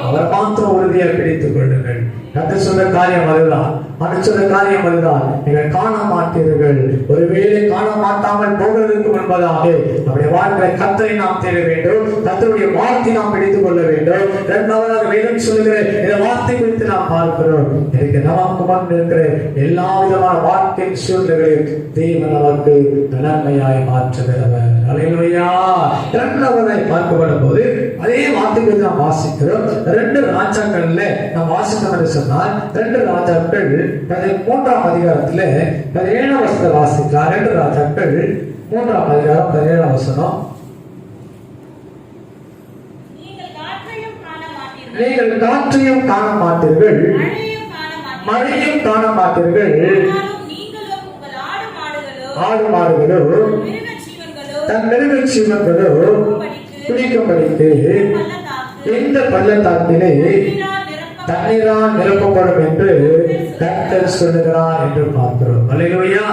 அவர் மாத்திரம் உறுதியாக பிடித்துக் கொள்ளுங்கள். கர்த்தர் சொன்ன காரியம் அதுதான், அவர் சொன்ன காரியம் அதுதான். நீங்கள் காண மாட்டீர்கள். ஒருவேளை காண மாட்டாமல் போவதற்கு முன்பதாக நம்முடைய வாழ்க்கை கர்த்தரை நாம் தேட வேண்டும், கர்த்தருடைய வார்த்தை நாம் பிடித்துக் கொள்ள வேண்டும். இரண்டாவதாக வேதம் சொல்லுகிற இந்த வார்த்தை குறித்து நாம் பார்க்கிறோம். எனக்கு நமக்கு முன் இருக்கிற எல்லா விதமான வாழ்க்கை சூழ்நிலைகளையும் தேவன் நமக்கு நன்மையாய் மாற்றுகிறவர். அல்லேலூயா. இரண்டாவதாய் பார்க்கப்படும் போது அதே வார்த்தை குறித்து நாம் வாசிக்கிறோம். 2 ராஜாக்கள்ல நாம் வாசித்தோம் என்று சொன்னால் 2 ராஜாக்கள் 3ஆம் அதிகாரத்தில் 17 வாசிக்கலாம். 2 ராஜாக்கள் 3ஆம் அதிகாரம் 17 வசனம். நீங்கள் காற்றையும் காண மாட்டீர்கள், மழையும் காண மாட்டீர்கள், ஆடு மாடுகளோ தன் மிருக ஜீவன்களோ குடிக்கும்படிக்கு இந்த பள்ளத்தாக்கிலே தண்ணீரால் நிரப்பப்படும் என்று கர்த்தர் சொல்லுகிறார் என்று பார்க்கிறோம். அல்லேலூயா.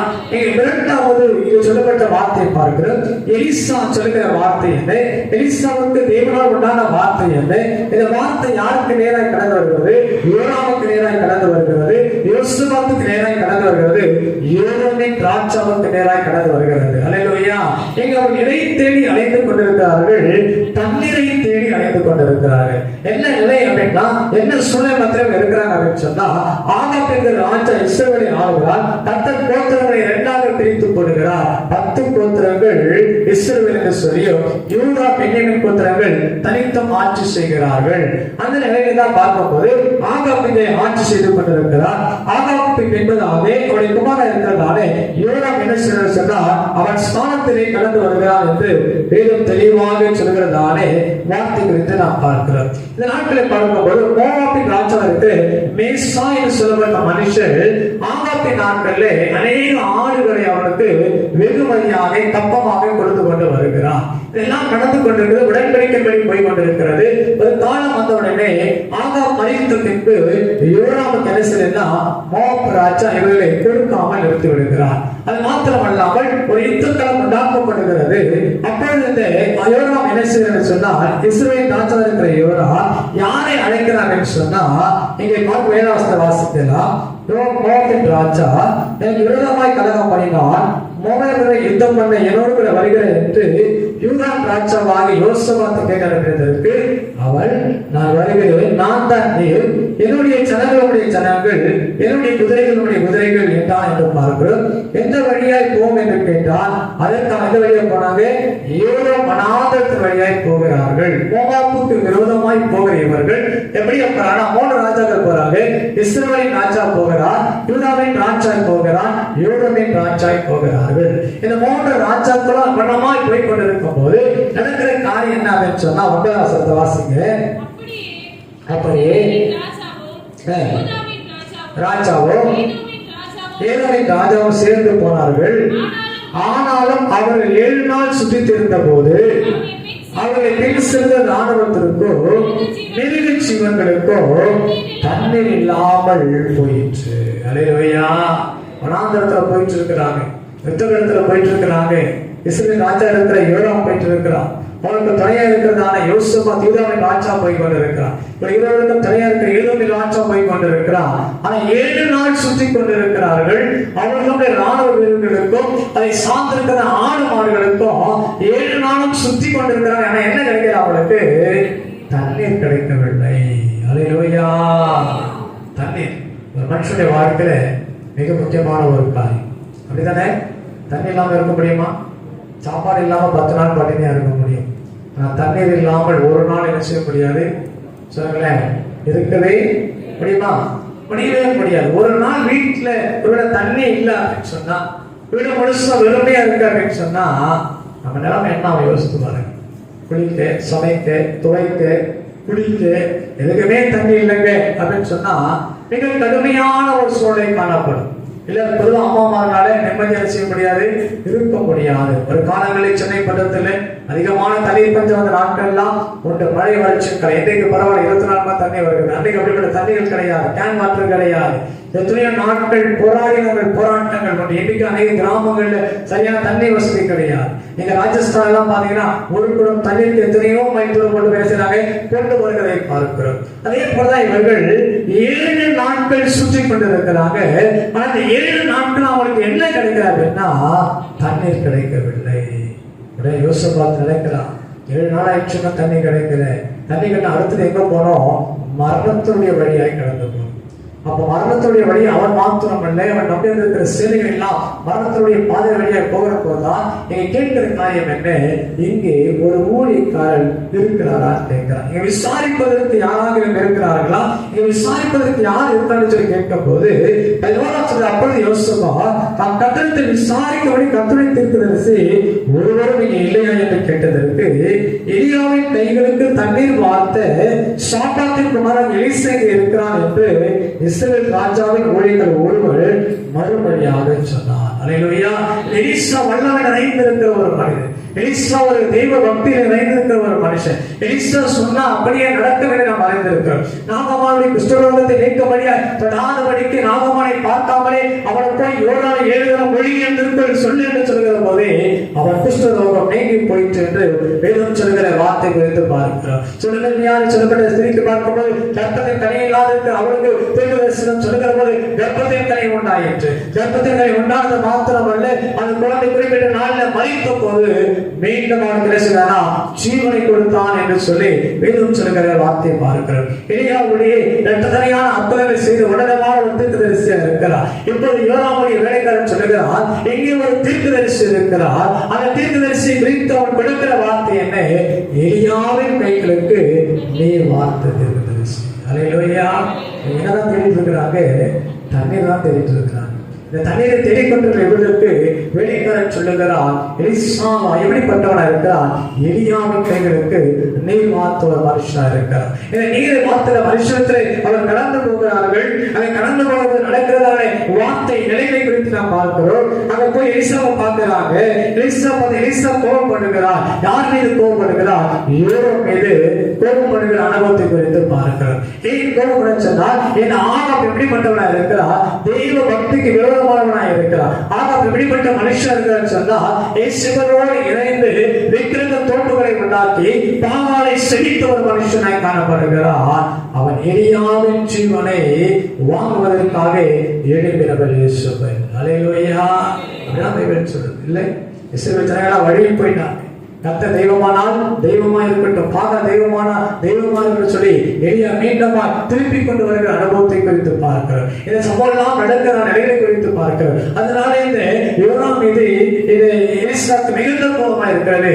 இரண்டாவது இது சொல்லப்பட்ட வார்த்தை பார்க்கிறோம். எலிசா சொல்லுகிற வார்த்தை என்ன? எலிசாவுக்கு தேவனால் உண்டான வார்த்தை என்ன? இந்த வார்த்தை யாருக்கு நேராக கடந்து வருகிறது? யோராமுக்கு நேராக கடந்து வருகிறது, யோசபாத்துக்கு நேராக கடந்து வருகிறது, யோராமின் ராஜாவுக்கு நேராக கடந்து வருகிறது. அல்லேலூயா. அவர் இதை தேடி அலைந்து கொண்டிருக்கிறார்கள், தண்ணீரை தேடி அலைந்து கொண்டிருக்கிறார்கள். என்ன நிலை அப்படின்னா, என்ன சூழ்நிலை மாத்திரம் இருக்கிறாங்க அப்படின்னு சொன்னா, ஆகாப் என்கிற ராஜா இஸ்ரவேலை ஆளுகிறார். 10 கோத்திரங்களை 2ஆக பிரித்து போடுகிறார். 10 கோத்திரங்கள் இஸ்ரவேல் என்று சொல்லியும் யூதா பென்யமீன் கோத்திரங்கள் தனித்தும் ஆட்சி செய்கிறார்கள். அந்த நிலையில தான் பார்க்கும்போது ஆகாப் இதை ஆட்சி செய்து கொண்டிருக்கிறார். ஆகாப் என்பதாலே அவருடைய குமாரன் இருக்கிறதாலே யோராம் என்ன செய்கிறார் சொன்னால், அவன் ஸ்தானத்திலே கடந்து வருகிறார் என்று வேதம் தெளிவாக சொல்கிறதாலே வார்த்தை குறித்து நாம் பார்க்கிறோம். இந்த நாட்களை பார்க்கும்போது மோவாபின் ராஜாவிற்கு மேசா என்று சொல்லப்பட்ட மனுஷர் ஆகாப்பின் நாட்களிலே அநேக ஆடுகளை அவனுக்கு வெகுமதியாக கப்பமாக கொடுத்து கொண்டு வருகிறார். இதெல்லாம் நடந்து கொண்டிருக்கிறது, உடன்படிக்கைப்படி போய் கொண்டிருக்கிறது. ஒரு காலம் வந்தவுடனே ஆகாப் மரித்த பின்பு யோராமுக்கு என்ன செய்யலன்னா, மோவாப் ராஜா இவர்களை கொடுக்காமல் நிறுத்தி விடுகிறார். அது மாத்திரமல்லாமல் ஒரு யுத்தத்தலம் உண்டாக்கப்படுகிறது. அப்பொழுது இந்த யோராம் என்ன செய்யறது சொன்னால், இஸ்ரவேல் ராஜா இருக்கிற யோரா யாரை அழைக்கிறார் என்று சொன்னா, இங்கே வேதாவஸ்தை வாசிக்கலாம். மோவாபின் ராஜா எனக்கு விரோதமாய் கலகம் பண்ணினான், மோவாபியரை யுத்தம் பண்ண என்னோடு கூட வருகிறேன் என்று யூதான் ராஜாவாகி யோசபாத்தை கேட்கிறதற்கு அவள், நான் வருகிறேன், நான் தான் நீர், என்னுடைய ஜனங்களுடைய ஜனங்கள், என்னுடைய குதிரைகளுடைய குதிரைகள் என்றான் என்று பார்க்கிறோம். எந்த வழியாய் போவோம் என்று கேட்டால், அதற்கு எந்த வழியாக போனாங்க? யோரா மனாந்தரத்தின் வழியாய் போகிறார்கள். மோவாபுக்கு விரோதமாய் போகிற இவர்கள் எப்படி போறாங்க? 3 ராஜாக்கள் போறாங்க. இஸ்ரவேலின் ராஜா போகிறார், யூதாவின் ராஜா போகிறார், யோராமின் ராஜா போகிறார்கள். இந்த 3 ராஜாக்களும் வண்ணமாய் போய் கொண்டிருக்கும் போது நடக்கிற காரியம் என்ன அப்படின்னு சொன்னா, 9ஆம் வசனத்தை வாசிங்க. அப்படியே ராஜாவும் ஏதோமின் ராஜாவும் சேர்ந்து போனார்கள். ஆனாலும் அவர்கள் 7 நாள் சுற்றித்திருந்த போது அவர்களை பின் சென்ற ராணுவத்திற்கும் மிருக ஜீவன்களுக்கோ தண்ணீர் இல்லாமல் போயிற்று. அல்லேலூயா. வனாந்தரத்துல போயிட்டு இருக்கிறாங்க, யுத்தகலத்துல போயிட்டு இருக்கிறாங்க. இஸ்ரவேல் ராஜா இருக்கிற யோராம் போயிட்டு இருக்கிறான். அவனுக்கு துணையா இருக்கிறதான யோசபாத் யூதாவின் ராஜா போய் கொண்டிருக்கிறான். இவர்களுக்கும் துணையா இருக்கிற ஏதோமின் ராஜா போய் கொண்டிருக்கிறான். ஆனா 7 நாள் சுற்றி கொண்டிருக்கிறார்கள். அவர்களுடைய ராணுவ வீரர்களுக்கும் அதை சார்ந்திருக்கிற ஆடு மாடுகளுக்கும் 7 நாளும் சுற்றி கொண்டிருக்கிறாங்க. ஆனா என்ன கிடைக்கல, அவளுக்கு தண்ணீர் கிடைக்கவில்லை. அல்லேலூயா. தண்ணீர் ஒரு மனுஷனுடைய வாழ்க்கையில மிக முக்கியமான ஒரு காரியம். அப்படித்தானே? தண்ணி இல்லாம இருக்க முடியுமா? சாப்பாடு இல்லாம 10 நாள் பட்டினியா இருக்க முடியும். ஆனா தண்ணீர் இல்லாமல் ஒரு நாள் என்ன செய்ய முடியாது? சொல்லுங்களேன், இருக்கவே முடியுமா? முடியவே முடியாது. ஒரு நாள் வீட்டுல இவ்வளவு தண்ணி இல்லை அப்படின்னு சொன்னா, வீடு முழுசா வெறுமையா இருக்கு அப்படின்னு சொன்னா, நம்ம நிலைமை என்ன அவன் யோசித்து பாருங்க. குளிக்க, சமைக்க, துவைக்க, குளிக்க எதுக்குமே தண்ணி இல்லைங்க அப்படின்னு சொன்னா மிக கடுமையான ஒரு சூழலை காணப்படும். இல்ல பொதுவாக அம்மாமார்களால நிம்மதியாக செய்ய முடியாது, இருக்க முடியாது. ஒரு காலங்களில் சென்னை பட்டத்தில் அதிகமான தண்ணீர் பஞ்சம் வந்த நாட்கள் எல்லாம் ஒன்று மழை வறட்சிகள். இன்றைக்கு பரவாயில்ல, 24 மணி தண்ணி வருகிறது. அன்றைக்கு அப்படிப்பட்ட தண்ணிகள் கிடையாது, கேன் வாட்டர் கிடையாது. எத்தனையோ நாட்கள் போராட்டங்கள் உண்டு. இன்னைக்கு அநேக கிராமங்கள்ல சரியான தண்ணி வசதி கிடையாது. நீங்க ராஜஸ்தான் எல்லாம் பாத்தீங்கன்னா ஒரு குடம் தண்ணீருக்கு எத்தனையோ மைல் தூரம் கொண்டு பேசுறாங்க, கொண்டு வருவதை பார்க்கிறோம். அதே போலதான் இவர்கள் 7 நாட்கள் சுற்றி கொண்டிருக்கிறாங்க. ஆனா 7 நாட்கள் அவங்களுக்கு என்ன கிடைக்கிறாருன்னா தண்ணீர் கிடைக்கவில்லை. உடனே யோசபாத் நினைக்கலாம், 7 நாள் ஆயிடுச்சுன்னா தண்ணி கிடைக்கல. தண்ணி கண்ண அடுத்தது எங்க போனோம்? மரணத்துடைய வழியாய் கடந்து போனோம். அப்ப மரணத்துடைய வழி அவன் மாத்திரம் இல்லை, அவன் நம்பி இருக்கிற சேனைகள் எல்லாம் மரணத்துடைய பாதை வழியாக போகிற போதுதான் நீங்க கேட்கிற காரியம் என்ன? இங்கே ஒரு ஊழியக்காரன் இருக்கிறாரா கேட்கிறார். இங்க விசாரிப்பதற்கு யாராக இருக்கிறார்களா, இங்க விசாரிப்பதற்கு யார் இருக்கான்னு சொல்லி கேட்கும் போது அப்பொழுது யோசிப்பா தான் கட்டணத்தை விசாரிக்கபடி கட்டளை தீர்க்கதரிசி ஒருவரும் இங்க இல்லையா என்று கேட்டதற்கு, எலியாவின் கைகளுக்கு தண்ணீர் வார்த்த சாப்பாட்டின் குமாரன் எலிசா இருக்கிறான் என்று இஸ்ரவேல் ராஜாவின் ஊழியர்கள் ஒருவர் மறுபடியாக சொன்னார். அல்லேலூயா. எலிசா வல்லமை நிறைந்திருக்கிற ஒரு மனிதன். எலிசா ஒரு தெய்வ பக்தியில நிறைந்திருக்கிற ஒரு மனுஷன். எலிசா சொன்னா அப்படியே நடக்கவில்லை. நாம் அறிந்திருக்கிறோம். நாகமானுடைய குஷ்டரோகத்தை நீக்கபடியா தொடாதபடிக்கு நாகமானை பார்க்காமலே அவனை போய் யோர்தானை 7 தரம் மொழி என்று சொல்லு என்று சொல்கிற போதே அவன் குஷ்டரோகம் நீங்கி போயிற்று என்று வேதம் சொல்கிற வார்த்தை குறித்து பார்க்கிறோம். சொல்லப்பட்ட ஸ்திரீக்கு பார்க்கும்போது கர்ப்பத்தின் கனி இல்லாத அவளுக்கு தீர்க்கதரிசனம் சொல்லுகிற போது கர்ப்பத்தின் கனி உண்டாயிற்று. கர்ப்பத்தின் கனி உண்டானது மாத்திரமல்ல, அந்த குழந்தை குறிப்பிட்ட நாளில் மறித்த போது மீண்டும் அவனுக்கு ஜீவனை கொடுத்தான் என்று சொல்லி வேதம் சொல்லுகிற வார்த்தையை பார்க்கிறோம். எலியாவுடைய இரட்டத்தனையான அற்புதங்களை செய்து உடனமான ஒரு தீர்க்கதரிசியா இருக்கிறார். இப்போது யோராமுடைய வேலைக்காரன் சொல்லுகிறார், எங்கே ஒரு தீர்க்கதரிசி இருக்கிறார். அந்த தீர்க்கதரிசி குறித்து அவன் கொடுக்கிற வார்த்தை என்ன? எலியாவின் கைகளுக்கு நீர் வார்த்தை தீர்க்கதரிசி. அல்லேலூயா. என்னதான் தேடிட்டு இருக்கிறாங்க? தண்ணீர் தான் தேடிட்டு இருக்கிறாங்க. இந்த தண்ணீரை தேடிக்கொண்டிருக்கிற இவர்களுக்கு வேலைக்காரன் சொல்லுகிறான், எலிசா எப்படிப்பட்டவனா இருக்கிறான்? எலியாவின் கைகளுக்கு நீர் வார்த்த ஒரு மனுஷனா இருக்கிறார். இந்த நீரை வார்த்த மனுஷத்தை அவர் கடந்து போகிறார்கள். அதை கடந்து போவது நடக்கிறதான வார்த்தை நிலைமை குறித்து நாம் பார்க்கிறோம். அங்க போய் எலிசாவை பார்க்கிறாங்க. எலிசா கோபம் பண்ணுகிறார். யார் மீது கோபம் பண்ணுகிறார்? யோராம் மீது கோபம் பண்ணுகிற அனுபவத்தை குறித்து பார்க்கிறோம். ஏன் கோபம் பண்ண சொன்னால், என் ஆகாப் எப்படிப்பட்டவனா இருக்கிறார்? தெய்வ பக்திக்கு விரோதமானவனாய் இருக்கிறார். ஆகாப் எப்படிப்பட்ட மனுஷன் இருக்கிறார் சொன்னா, சிவனோடு இணைந்து விக்கிரக தோப்புகளை உண்டாக்கி பாகாலை செழித்த ஒரு மனுஷனாய் காணப்படுகிறார். அவன் எலியாவின் ஜீவனை வாங்குவதற்காக எழுப்பினவர் இயேசுவை. அல்லேலூயா. அப்படிதான் சொல்றது இல்லை. இஸ்ரவேல் ஜனங்களா வழியில் போயிட்டாங்க. கர்த்தர் தெய்வமானால் தெய்வமா இருக்கட்டும், பாக தெய்வமா என்று சொல்லி எலியா மீண்டும் திருப்பி கொண்டு வருகிற அனுபவத்தை குறித்து பார்க்கிறோம். இந்த சம்பவம் நடக்கிற நிலையை குறித்து பார்க்கிறோம். அதனால இந்த யோராம் மீது இது எலிசாவுக்கு மிகுந்த கோபமா இருக்கிறது.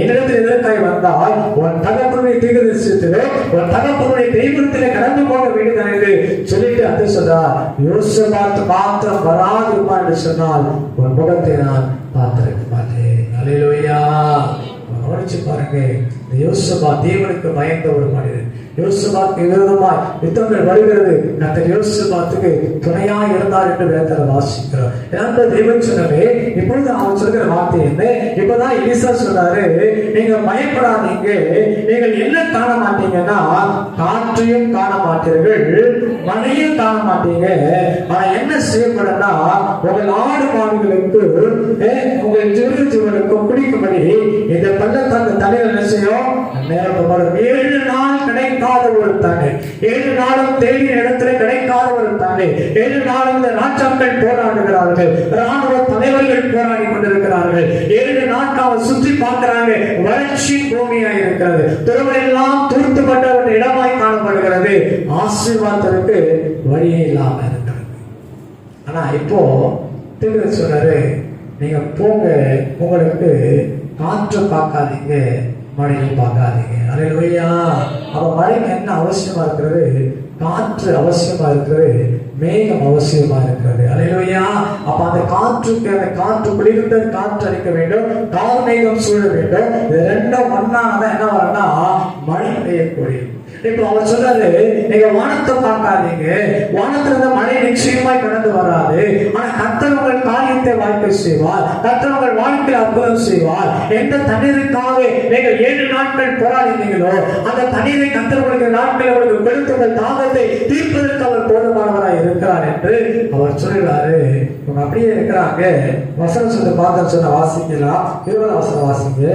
என்னிடத்தில் எதற்காய் வந்தால் உன் தகப்பனுடைய தீர்க்கதரிசனத்திலே உன் தகப்பனுடைய தெய்வத்திலே கடந்து போக வேண்டியதான் என்று சொல்லிட்டு அது சொல்றார், யோசபாத் மாத்திரம் வராதிருப்பா என்று சொன்னால் உன் முகத்தை நான் பார்த்திருக்க மாட்டேன். அல்லேலூயா. கவனிச்சு பாருங்க, யோசபாத் தேவனுக்கு பயந்த ஒரு மனிதன். யோசுபாத்துக்கு விரோதமாய் யுத்தங்கள் வருகிறது. கர்த்தர் யோசுபாத்துக்கு துணையாக இருந்தார் என்று வேதத்தில் வாசிக்கிறோம். தேவச்சனமே இப்பொழுது அவன் சொல்கிற வார்த்தை என்ன? இப்பதான் எலிசா சொல்றாரு, நீங்க பயப்படாதீங்க, நீங்கள் என்ன காண மாட்டீங்கன்னா காற்றையும் காண மாட்டீர்கள், மழையும் காண மாட்டீங்க. ஆனா என்ன செய்யப்படும்னா உங்கள் ஆடு மாடுகளுக்கு உங்கள் ஜீவனுக்கும் குடிக்கும்படி இந்த பள்ளத்தாக்கு தண்ணீர் என்ன செய்யும்? 7 நாள் கிடைக்காத ஒரு தண்ணீர், 7 நாளும் தேடிய இடத்துல கிடைக்காத ஒரு தண்ணீர், 7 நாளும் இந்த ராஜாக்கள் போராடுகிறார்கள், ராணுவ தலைவர்கள் போராடி கொண்டிருக்கிறார்கள். 7 நாட்கள் சுற்றி பார்க்கிறாங்க, வறட்சி பூமியா இருக்கிறது, துறவெல்லாம் தூர்த்துப்பட்ட ஒரு இடமாய் காணப்படுகிறது, ஆசீர்வாதத்திற்கு வழியே இல்லாம இருக்கிறது. ஆனா இப்போ திரும்ப சொல்றாரு, நீங்க போங்க, உங்களுக்கு காற்று பார்க்காதீங்க, மழையும் பார்க்காதீங்க. அல்லேலூயா. அப்ப மழைக்கு என்ன அவசியமா இருக்கிறது? காற்று அவசியமா இருக்கிறது, மேகம் அவசியமா இருக்கிறது. அல்லேலூயா. அப்ப அந்த காற்று குளிர்ந்த காற்று அடிக்க வேண்டும், கார் மேகம் சூழ வேண்டும். இது ரெண்டும் ஒன்னானதான் என்ன வரும்னா மழை பெய்யக்கூடிய. இப்போ அவர் சொல்றாரு, நீங்க வானத்தை பார்க்காதீங்க, வானத்திலிருந்து மழை நிச்சயமாய் கடந்து வராது. ஆனா கர்த்தர் உங்கள் காரியத்தை வாய்ப்பை செய்வார், கர்த்தர் உங்கள் வாழ்க்கையில் அற்புதம் செய்வார். எந்த தண்ணீருக்காக நீங்கள் 7 நாட்கள் போராடினீங்களோ அந்த தண்ணீரை கர்த்தர் உங்களுக்கு நாட்கள் உங்களுக்கு கொடுத்து உங்கள் தாகத்தை தீர்ப்பதற்கு அவர் போதுமானவராய் இருக்கிறார் என்று அவர் சொல்கிறாரு. இவங்க அப்படியே இருக்கிறாங்க. வசனம் சொல்ல பார்த்தா சொன்ன வாசிக்கலாம். 20 வசனம் வாசிங்க.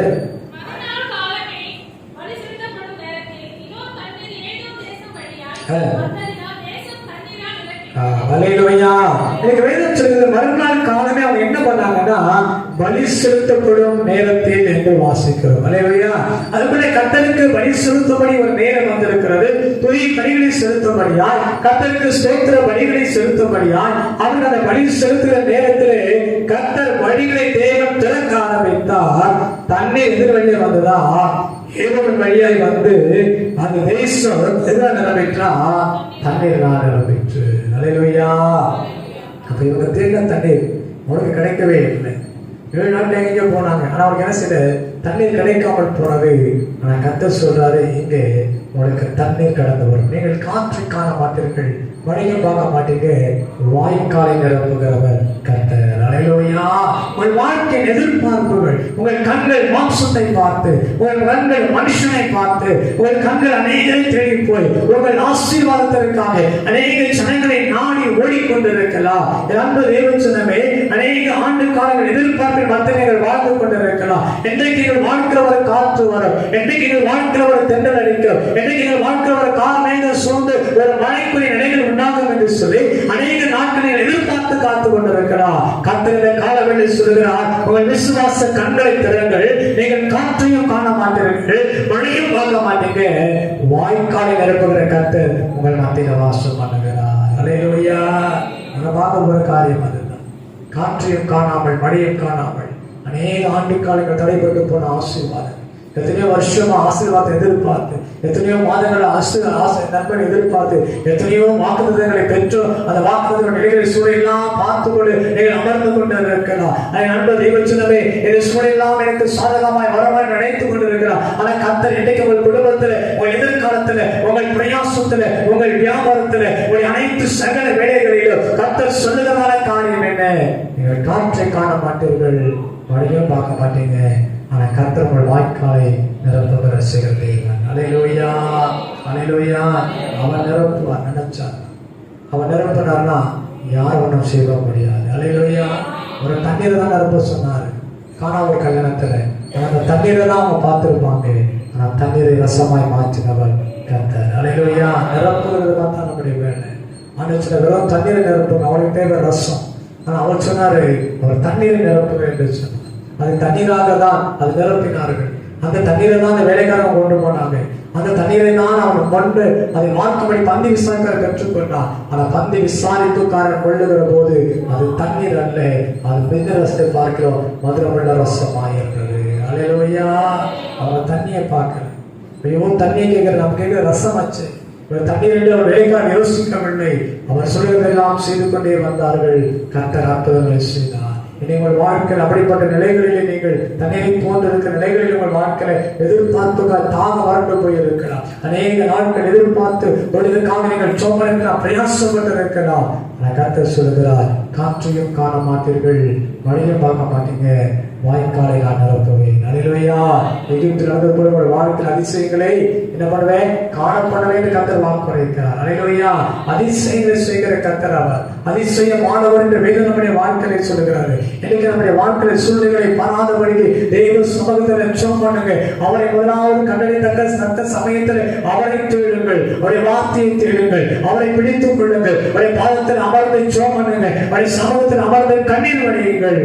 மறுநாள் காலமே அவங்க என்ன பண்ணாங்கன்னா பலி செலுத்தப்படும் நேரத்தில் என்று வாசிக்கிறோம். அதுபோல கர்த்தருக்கு பலி செலுத்தபடி ஒரு நேரம் வந்திருக்கிறது. துதி பலிகளை செலுத்தபடியாய், கர்த்தருக்கு ஸ்தோத்திர பலிகளை செலுத்தபடியாய் அவர்கள் அந்த பலி செலுத்துகிற நேரத்திலே கர்த்தர் வழிகளை தேவன் திறக்க ஆரம்பித்தார். தண்ணீர் எதிர் வழியே வந்ததா ஏவன் வழியாய் வந்து அந்த தேசம் எதிராக நிரம்பிட்டா தண்ணீர் நிரம்பிற்று. அல்லேலூயா. அப்ப இவங்க தேடின தண்ணீர் உனக்கு கிடைக்கவே இல்லை. 7 நாட்கள் எங்க போனாங்க, ஆனா அவருக்கு என்ன செய்ய தண்ணீர் கிடைக்காமல் போனது. ஆனா கர்த்தர் சொல்றாரு, இங்கே உங்களுக்கு தண்ணீர் கடந்து வரும். நீங்கள் காற்றை காண மாட்டீர்கள், மழையும் பார்க்க மாட்டீங்க, வாய்க்காலை நிரப்புகிறவர் கர்த்தர். அல்லேலூயா. உங்கள் வாழ்க்கையின் எதிர்பார்ப்புகள், உங்கள் கண்கள் மாம்சத்தை பார்த்து, உங்கள் கண்கள் மனுஷனை பார்த்து, உங்கள் கண்கள் அநேகரை தேடி போய் உங்கள் ஆசீர்வாதத்திற்காக அநேக ஜனங்களை நாடி ஓடிக்கொண்டிருக்கலாம். அன்பு தேவச்சனமே, அநேக ஆண்டு காலங்கள் எதிர்பார்ப்பில் மத்தியங்கள் வாழ்ந்து கொண்டிருக்கலாம். என்றைக்கு நீங்கள் வாழ்க்கிற ஒரு காற்று வரும், என்றைக்கு நீங்கள் வாழ்க்கிற ஒரு தென்றல் அடிக்கும், என்றைக்கு நீங்கள் வாழ்க்கிற ஒரு கார் மேக சூழ்ந்து ஒரு மழைக்குரிய நிலைகள் உண்டாகும் என்று சொல்லி அநேக நாட்களில் எதிர்பார்த்து காத்து கொண்டிருக்கிறார். கர்த்தருடைய காலவெளியில் சொல்கிறார், உங்கள் விசுவாச கண்களை திறங்கள், நீங்கள் காற்றையும் காண மாட்டீர்கள், மழையும் பார்க்க மாட்டீங்க, வாய்க்காலை நிரப்புகிற கர்த்தர் உங்கள் மத்தியில் வாசம் பண்ணுகிறார். அல்லேலூயா. நம்ம பார்க்க போற காரியம் அதுதான். காற்றையும் காணாமல் மழையும் காணாமல் அநேக ஆண்டு காலங்கள் தடைபட்டு போன ஆசீர்வாதம். எத்தனையோ வருஷமா ஆசீர்வாதத்தை எதிர்பார்த்து, எத்தனையோ மாதங்கள் நண்பன் எதிர்பார்த்து, எத்தனையோ வாக்குத்தத்தங்களை பெற்று அந்த வாக்குத்தத்த நிலைகளை சூழலாம் பார்த்து கொண்டு நீங்கள் அமர்ந்து கொண்டு இருக்கலாம். நண்பர் தெய்வச்சனமே, இந்த சூழலாம் எனக்கு சாதகமாய் வரமாய் நினைத்து கொண்டு இருக்கிறார். ஆனா கர்த்தர் இன்றைக்கு உங்கள் குடும்பத்துல, உங்கள் எதிர்காலத்துல, உங்கள் பிரயாசத்துல, உங்கள் வியாபாரத்துல, உங்கள் அனைத்து சகல வேலைகளிலும் கர்த்தர் சொல்லுகிறதான காரியம் என்ன? நீங்கள் காற்றை காண மாட்டீர்கள், மழையும் பார்க்க மாட்டீங்க, ஆனா கர்த்தர் உங்கள் வாய்க்காலை நிரப்புகிற செயல் தேவன். அல்லேலூயா. அல்லேலூயா. அவன் நிரப்புவார். நினைச்சார் அவன் நிரப்பினார்னா யார் ஒன்றும் செய்ய முடியாது. அல்லேலூயா. ஒரு தண்ணீரை தான் நிரப்ப சொன்னார் காணா ஒரு கல்யாணத்துல. அந்த தண்ணீரை தான் அவங்க பார்த்துருப்பாங்க, ஆனா தண்ணீரை ரசமாய் மாற்றினவர் கர்த்தர். அல்லேலூயா. நிரப்புகிறது தான் நம்முடைய வேலை. ஆனால் சில வெறும் தண்ணீரை நிரப்புங்க, அவளுக்கு தேவை ரசம். ஆனா அவர் சொன்னாரு, அவர் தண்ணீரை நிரப்புக என்று சொன்னார். அது தண்ணீராக தான் அது நிரப்பினார்கள். அந்த தண்ணீரை தான் அந்த வேலைக்காரன் கொண்டு போனாங்க. அந்த தண்ணீரை தான் அவன் கொண்டு அதை மார்க்கபடி பந்தி விசாரிக்க கற்றுக்கொண்டான். ஆனா பந்தி விசாரிப்புக்காரன் கொள்ளுகிற போது அது தண்ணீர் அல்ல, அது மிகுந்த ரசத்தை பார்க்கிறோம், மதுரமுள்ள ரசமாயிருக்கிறது. அல்லேலூயா. அவன் தண்ணியை பார்க்கல, ஐயோ தண்ணியை கேட்கிற நம்ம கேட்கிற ரசம் ஆச்சு. தண்ணீரில் அவர் வேலைக்காரன் யோசிக்கவில்லை, அவர் சொல்வதெல்லாம் செய்து கொண்டே வந்தார்கள். கர்த்தர் அற்புதங்களை செய்தார். உங்கள் வாழ்க்கையில் அப்படிப்பட்ட நிலைகளிலே நீங்கள் தண்ணீரை போன்றிருக்கிற நிலைகளில் உங்கள் வாழ்க்கையில எதிர்பார்த்து தாக வறண்டு போயிருக்கலாம். அநேக நாட்கள் எதிர்பார்த்து இதற்காக நீங்கள் சோமரிக்கலாம், பிரயாசப்பட்டு இருக்கலாம். கர்த்தர் சொல்கிறார், காற்றையும் காண மாட்டீர்கள், மழையும் பார்க்க மாட்டீங்க, வாய்க்காலை நான் நிரப்புவேன். அல்லேலூயா. எகிப்தில் நடந்த போல உங்கள் வாழ்க்கையில் அதிசயங்களை என்ன பண்ணுவேன், காணப்படவே என்று கர்த்தர் வாக்குரைக்கிறார். அல்லேலூயா. அதிசயங்களை செய்கிற கர்த்தர் அவர், அதிசயமானவர் என்று வேதம் நம்முடைய வாழ்க்கையை சொல்லுகிறாரு. இன்னைக்கு நம்முடைய வாழ்க்கையில் சூழ்நிலைகளை பாராதபடிக்கு தேவ சமூகத்தில் ஜெபம் பண்ணுங்க. அவரை முதலாவது கண்டறியத்தக்க சமயத்தில் அவரை தேடுங்கள், அவருடைய வார்த்தையை தேடுங்கள், அவரை பிடித்துக் கொள்ளுங்கள், அவருடைய பாதத்தில் அமர்ந்து ஜெபம் பண்ணுங்க, அவருடைய சமூகத்தில் அமர்ந்து கண்ணீர் வடியுங்கள்.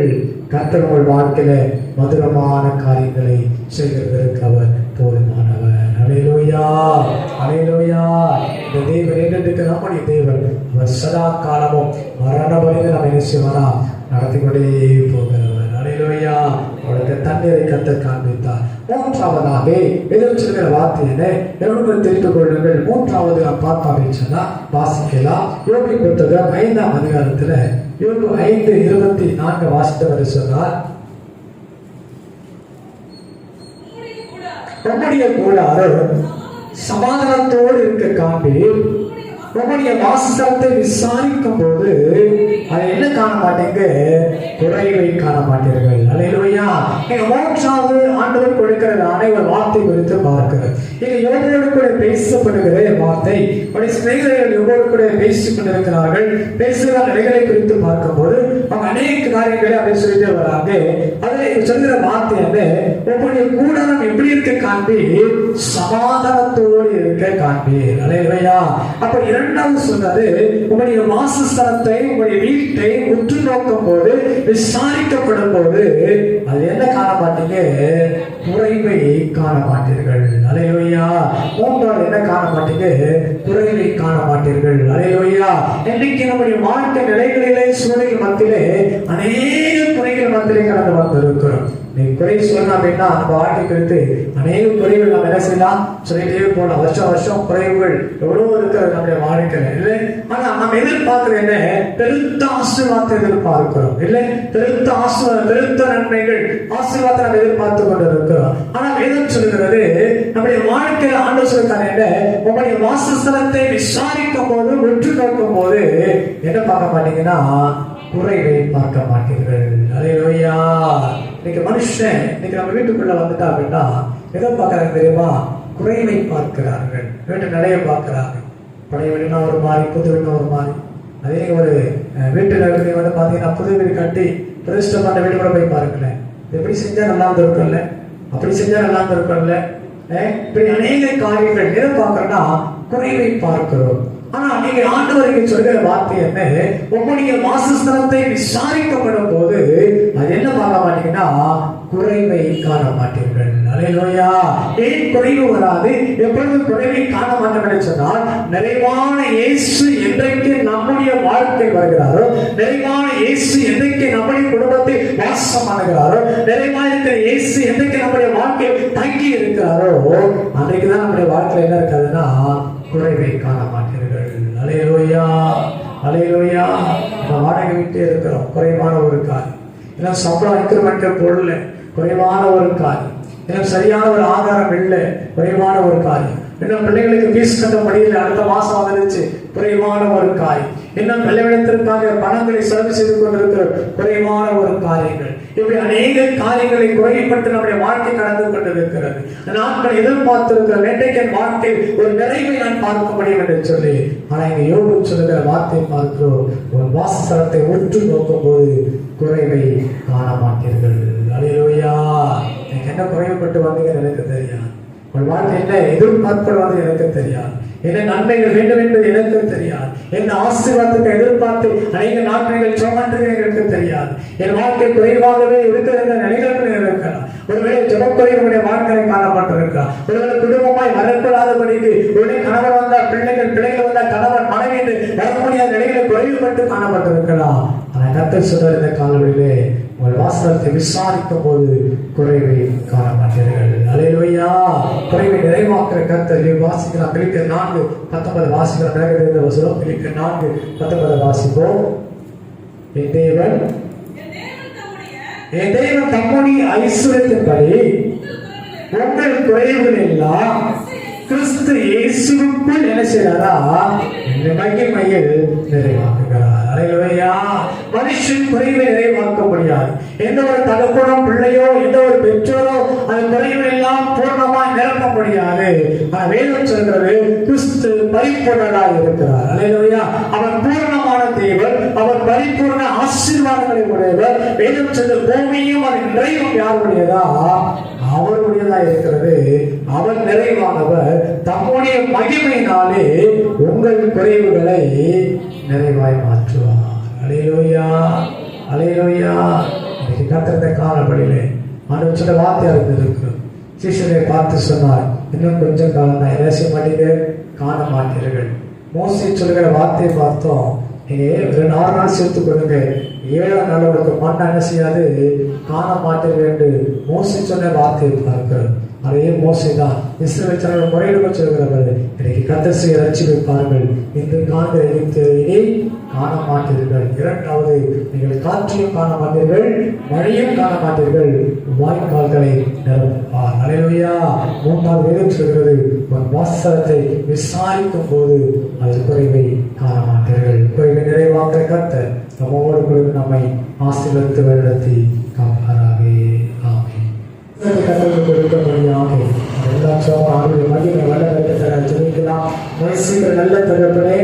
கர்த்தர் உங்கள் வாழ்க்கையில மதுரமான காரியங்களை செய்கிறதற்கு அவர் போதுமானவர். அல்லேலூயா, அல்லேலூயா. இந்த தேவன் என்றென்றைக்கு நம்முடைய தேவன். அவர் சதா காலமும் மரண வரையில் நம்ம என்ன செய்வாரா, நடத்தி கொண்டே போகிறவர். அல்லேலூயா. அவருக்கு தண்ணீரை கர்த்தர் காண்பித்தார். மூன்றாவதாக எதிர்ச்சிருக்கிற வார்த்தை என்ன என்னோடு தெரிந்து கொள்ளுங்கள். மூன்றாவது பார்த்தா அப்படின்னு சொன்னா வாசிக்கலாம். யோபு புத்தகம் 5ஆம் அதிகாரத்துல யோபு 5:24 வாசித்தவர் சொன்னார், உம்முடைய கூடாரம் சமாதானத்தோடு இருக்க காண்பீர், உம்முடைய வாசஸ்தலத்தை விசாரிக்கும் போது அதை என்ன காண மாட்டீங்க, குறைவை காண மாட்டீர்கள். அல்லேலூயா. மூன்றாவது ஆண்டவர் கொடுக்கிற ஒரு வார்த்தை குறித்து பார்க்கிறது. இங்க யோபோடு கூட பேசப்படுகிற வார்த்தை, சிநேகிதர்கள் யோபோடு கூட பேசிக் கொண்டிருக்கிறார்கள். பேசுகிற நிலைகளை குறித்து பார்க்கும்போது அவங்க அநேக காரியங்களை அதை சொல்லிட்டு வராங்க. அதை சொல்கிற வார்த்தை என்ன, உங்களுடைய கூடாரம் எப்படி இருக்க காண்பீர், சமாதானத்தோடு இருக்க காண்பீர். அல்லேலூயா. அப்ப இரண்டாவது சொன்னது, உங்களுடைய வாசஸ்தலத்தை உங்களுடைய வீட்டை உற்று நோக்கும் போது விசாரிக்கப்படும் போது அது என்ன காண மாட்டீங்க, குறைவை காண மாட்டீர்கள். அல்லேலூயா. மூன்றாவது என்ன காண மாட்டீங்க, குறைவை காண மாட்டீர்கள். அல்லேலூயா. இன்னைக்கு நம்முடைய வாழ்க்கை நிலைகளிலே சூழல் மத்தியிலே அநேக குறைகள் மத்தியிலே கடந்து வந்திருக்கிறோம். நீ குறை சொல்லணும் அப்படின்னா நம்ம வாழ்க்கை குறித்து அநேக குறைகள் நம்ம என்ன செய்யலாம், சொல்லிட்டே போகலாம். வருஷம் வருஷம் குறைவுகள் எவ்வளவு இருக்கிறது நம்முடைய வாழ்க்கையில இல்லை. ஆனா நம்ம எதிர்பார்க்கிற என்ன, பெருத்த ஆசீர்வாதத்தை எதிர்பார்க்கிறோம் இல்லை, பெருத்த நன்மைகள் ஆசீர்வாதத்தை நம்ம எதிர்பார்த்து கொண்டு இருக்கிறோம். ஆனா வேதம் சொல்லுகிறது, நம்முடைய வாழ்க்கையில ஆண்டவர் சொல்லுகிறார் என்ன, உங்களுடைய வாசஸ்தலத்தை விசாரிக்கும் போது உற்று நோக்கும் போது என்ன பார்க்க மாட்டீங்கன்னா, குறைவை பார்க்க மாட்டீர்கள். அல்லேலூயா. இன்னைக்கு மனுஷன் இன்னைக்கு நம்ம வீட்டுக்குள்ள வந்துட்டா அப்படின்னா எதை பார்க்கறாங்க தெரியுமா, குறைவை பார்க்கிறார்கள். வீட்டு நிலையை பார்க்கிறாங்க. பழைய வீடுனா ஒரு மாதிரி, புது வீடுனா ஒரு மாதிரி. அதே ஒரு வீட்டுல வந்து பாத்தீங்கன்னா புது வீடு கட்டி பிரதிஷ்டம் பண்ண வீடு கூட போய் பாருங்களேன், எப்படி செஞ்சா நல்லா இருக்கும்ல, அப்படி செஞ்சா நல்லா இருக்கும்ல. இப்படி அநேக காரியங்கள் எதை பார்க்கறோம்னா குறைவை பார்க்கிறோம். ஆனா நீங்க ஆண்டவருக்கு சொல்கிற வார்த்தை என்ன, உங்களுடைய வாசஸ்தலத்தை விசாரிக்கப்படும் போது அது என்ன பார்க்க மாட்டீங்கன்னா, குறைவை காண மாட்டீர்கள். அல்லேலூயா. ஏன் குறைவு வராது, எப்பொழுது குறைவை காண மாட்டோம் என்று சொன்னால், நிறைவான இயேசு என்றைக்கு நம்முடைய வாழ்க்கை வருகிறாரோ, நிறைவான இயேசு என்றைக்கு நம்முடைய குடும்பத்தை வாசம் பண்ணுகிறாரோ, நிறைவான இருக்கிற இயேசு என்றைக்கு நம்முடைய வாழ்க்கையில் தங்கி இருக்கிறாரோ, அன்றைக்குதான் நம்முடைய வாழ்க்கையில் என்ன இருக்காதுன்னா, குறைவை காண மாட்டீர்கள். அல்லேலூயா, அல்லேலூயா. நம்ம வாடகை வீட்டே இருக்கிறோம், குறைவான ஒரு காரியம். ஏன்னா சம்பளம் இன்கிரிமெண்ட் பொருள், குறைவான ஒரு காரியம். ஏன்னா சரியான ஒரு ஆதாரம் இல்லை, குறைவான ஒரு காரியம். இன்னும் பிள்ளைகளுக்கு ஃபீஸ் கட்ட முடியல, அடுத்த மாசம் வந்துருச்சு, குறைவான ஒரு காரியம். இன்னும் பிள்ளைகளுக்காக பணங்களை செலவு செய்து கொண்டிருக்கிற குறைவான ஒரு காரியங்கள். இப்படி அநேக காரியங்களை குறைப்பட்டு நம்முடைய வாழ்க்கை கடந்து கொண்டிருக்கிறது. நாட்கள் எதிர்பார்த்திருக்கிற வேட்டைக்கு வாழ்க்கை ஒரு நிறைவை நான் பார்க்க முடியும் என்று சொல்லி, ஆனா இங்க யோபு சொல்லுகிற வார்த்தையை பார்க்கிறோம், ஒரு வாசஸ்தலத்தை உற்று நோக்கும் போது குறைவை காண மாட்டீர்கள். அல்லேலூயா. எனக்கு என்ன குறைவுபட்டு வந்தீங்கன்னு எனக்கு தெரியாது, உங்கள் வாழ்க்கை என்ன எதிர்பார்ப்பது எனக்கு தெரியாது, என்ன நன்மைகள் வேண்டும் என்பது எனக்கு தெரியாது, என்ன ஆசீர்வாதத்தை எதிர்பார்த்து அநேக நாட்கள் சோமன்றது எனக்கு தெரியாது. என் வாழ்க்கை குறைவாகவே இருக்கிற நிலைகளுக்கு இருக்கலாம். ஒருவேளை ஜபக்குறைவுடைய வாழ்க்கையை காணப்பட்டிருக்கலாம். ஒருவேளை குடும்பமாய் வரக்கூடாதபடிக்கு ஒருவேளை கணவர் வந்தால் பிள்ளைகள் வந்தால் கணவன் மனைவி என்று வர முடியாத நிலைகளை குறைவுபட்டு காணப்பட்டிருக்கலாம். ஆனால் கர்த்தர் சொல்ற இந்த காலவெளியிலே உங்கள் வாசலத்தை விசாரிக்கும் போது குறைவை காண மாட்டீர்கள். அல்லேலூயா. குறைவை நிறைவாக்குற கர்த்தர் வாசிக்கலாம். பிலிப்பியர் 4:19 வாசிக்கலாம். நிறைவேறிய வசனம் பிலிப்பியர் 4:19 வாசிப்போம். என் தேவன் என் தேவன் தம்முடைய ஐஸ்வர்யத்தின்படி உங்கள் குறைவுகள் எல்லாம் கிறிஸ்து இயேசுவுக்குள் என்ன செய்யறா இந்த மகிமையில் நிறைவாக்குகிறார். அல்லேலூயா. மனுஷன் குறைவை நிறைவாக்க முடியாது. எந்த ஒரு தகப்பனோ பிள்ளையோ எந்த ஒரு பெற்றோரோ அந்த குறைவை எல்லாம் பூர்ணமாய் நிரப்ப முடியாது. வேதம் சொல்கிறது கிறிஸ்து பரிபூர்ணராய் இருக்கிறார். அல்லேலூயா. அவர் பூர்ணமான தேவன், அவர் பரிபூர்ண ஆசீர்வாதங்களை உடையவர். வேதம் சொல்ற பூமியும் அதன் நிறைவும் யாருடையதா? அவருடையதா இருக்கிறது. அவர் நிறைவானவர். தம்முடைய மகிமையினாலே உங்கள் குறைவுகளை நிறைவாய் மாற்றுவார். அல்லேலூயா, அல்லேலூயா. இன்னைக்கு கத்திரத்தை காலப்படியிலே ஆண்டவர் சொன்ன வார்த்தையாக இருந்திருக்கு. சீஷரை பார்த்து சொன்னார், இன்னும் கொஞ்சம் காலம் தான், என்ன மாட்டீங்க, காண மாட்டீர்கள். மோசே சொல்கிற வார்த்தையை பார்த்தோம், நீங்க 4 நாள் சேர்த்துக் கொள்ளுங்க, 7ஆம் நாள் உங்களுக்கு மண்ணை என்ன செய்யாது, காண மாட்டீர்கள் என்று மோசே சொன்ன வார்த்தையை பார்க்கிறோம். அதே மோசே தான் இஸ்ரவேல் ஜனங்கள் முறையிட சொல்கிறவர். இன்னைக்கு கர்த்தர் செய்ய ரட்சிப்பை பாருங்கள். இன்று காண்கிற இனி காண மாட்டீர்கள். 2வது, நீங்கள் காற்றையும் காண மாட்டீர்கள், மழையும் காண மாட்டீர்கள், வாய்க்கால்களை நிரப்புவார். அல்லேலூயா. 3வது வேதம் சொல்கிறது, ஒரு வாசகத்தை விசாரிக்கும் போது அதில் குறைவை காண மாட்டீர்கள். குறைவை நிறைவாக்க கர்த்தர் நம்மோடு கூட நம்மை ஆசீர்வதித்து வழிநடத்தி காப்பாராக. ஆமென். நல்ல தகப்பனே,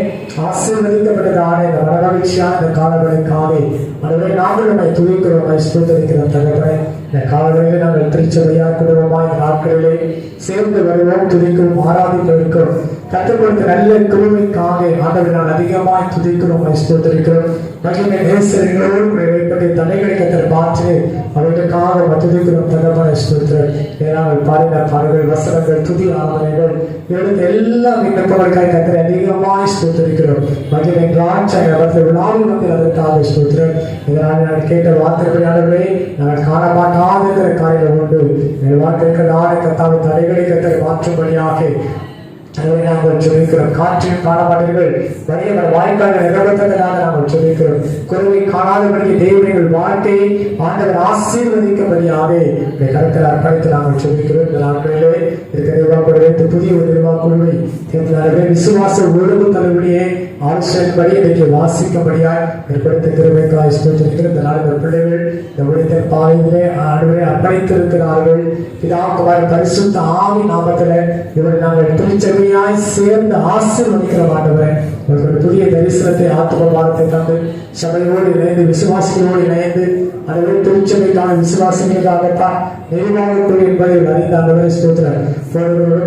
ஆசீர்வதிக்கப்பட்டதான இந்த மனமகிழ்ச்சியான இந்த காலங்களுக்காக அதுவே நாங்கள் நம்மை துதிக்கிறோம், ஸ்தோத்திரிக்கிறோம் தகப்பனே. இந்த காலங்களில் நாங்கள் திருச்சபையார் குடும்பமாய் இந்த நாட்களிலே சேர்ந்து வருவோம், துதிக்கிறோம், ஆராதிக்கிறோம். கற்றுக்கொடுத்த நல்ல குழுமைக்காக ஆண்டவரை நான் அதிகமாய் துதிக்கிறோம், ஸ்தோத்திரிக்கிறோம். மகிமை நேசர்களோடு கூட ஏற்பட்ட தடைகளை கத்தர் மாற்றி அவர்களுக்காக துதிக்கிறோம் தகப்பனே, ஸ்தோத்திரம். ஏனால் பாடின பாடல்கள், வசனங்கள், துதி ஆராதனைகள் எடுத்த எல்லா விண்ணப்பங்களுக்காக கத்தரை அதிகமாய் ஸ்தோத்திரிக்கிறோம். மகிமை ராட்சாய் அவர்கள் விழாவில் வந்து அதற்காக ஸ்தோத்திரம். இதனால் நான் கேட்ட வார்த்தைகளை நாங்கள் காண மாட்டாத இருக்கிற காரியம் உண்டு. எங்கள் வாழ்க்கைக்கு நாளை கத்தாவை தடைகளை கத்தரை மாற்றும்படியாக அதை நாங்கள் சொல்லிக்கிறோம். காற்றையும் காண மாட்டீர்கள், வணிக வாய்க்கால்கள் நிரப்பத்தக்கதாக நாங்கள் சொல்லிக்கிறோம். குறைவை காணாதபடி தேவர்கள் வாழ்க்கையை ஆண்டவர் ஆசீர்வதிக்கும்படியாக இந்த கருத்தில் அர்ப்பணித்து நாங்கள் சொல்லிக்கிறோம். இந்த நாட்களிலே இருக்கிற நிர்வாக வைத்து புதிய ஒரு நிர்வாக குழுவை தேர்ந்தெடுக்க விசுவாச ஒழுங்கு தலைவலியே ஆலோசனைப்படி இன்றைக்கு வாசிக்கும்படியாய் ஏற்படுத்த கிருபைக்காய் ஸ்தோத்திரிக்கிறோம். இந்த நாள் இந்த பிள்ளைகள் இந்த உடைத்த பாதையிலே ஆண்டவரை அர்ப்பணித்திருக்கிறார்கள். பிதாக்குமார் பரிசுத்த ஆவி நாமத்தில் இவரை நாங்கள் திருச்சபையாய் சேர்ந்து ஆசீர்வதிக்கிற ஆண்டவரை ஒரு புதிய தரிசனத்தை ஆத்மபாரத்தை தந்து சபையோடு இணைந்து விசுவாசிகளோடு இணைந்து அதுவே திருச்சபைக்கான விசுவாசிகளுக்காகத்தான் நிறைவாகக்கூடிய என்பதை அறிந்த ஆண்டவரை ஸ்தோத்திரம்.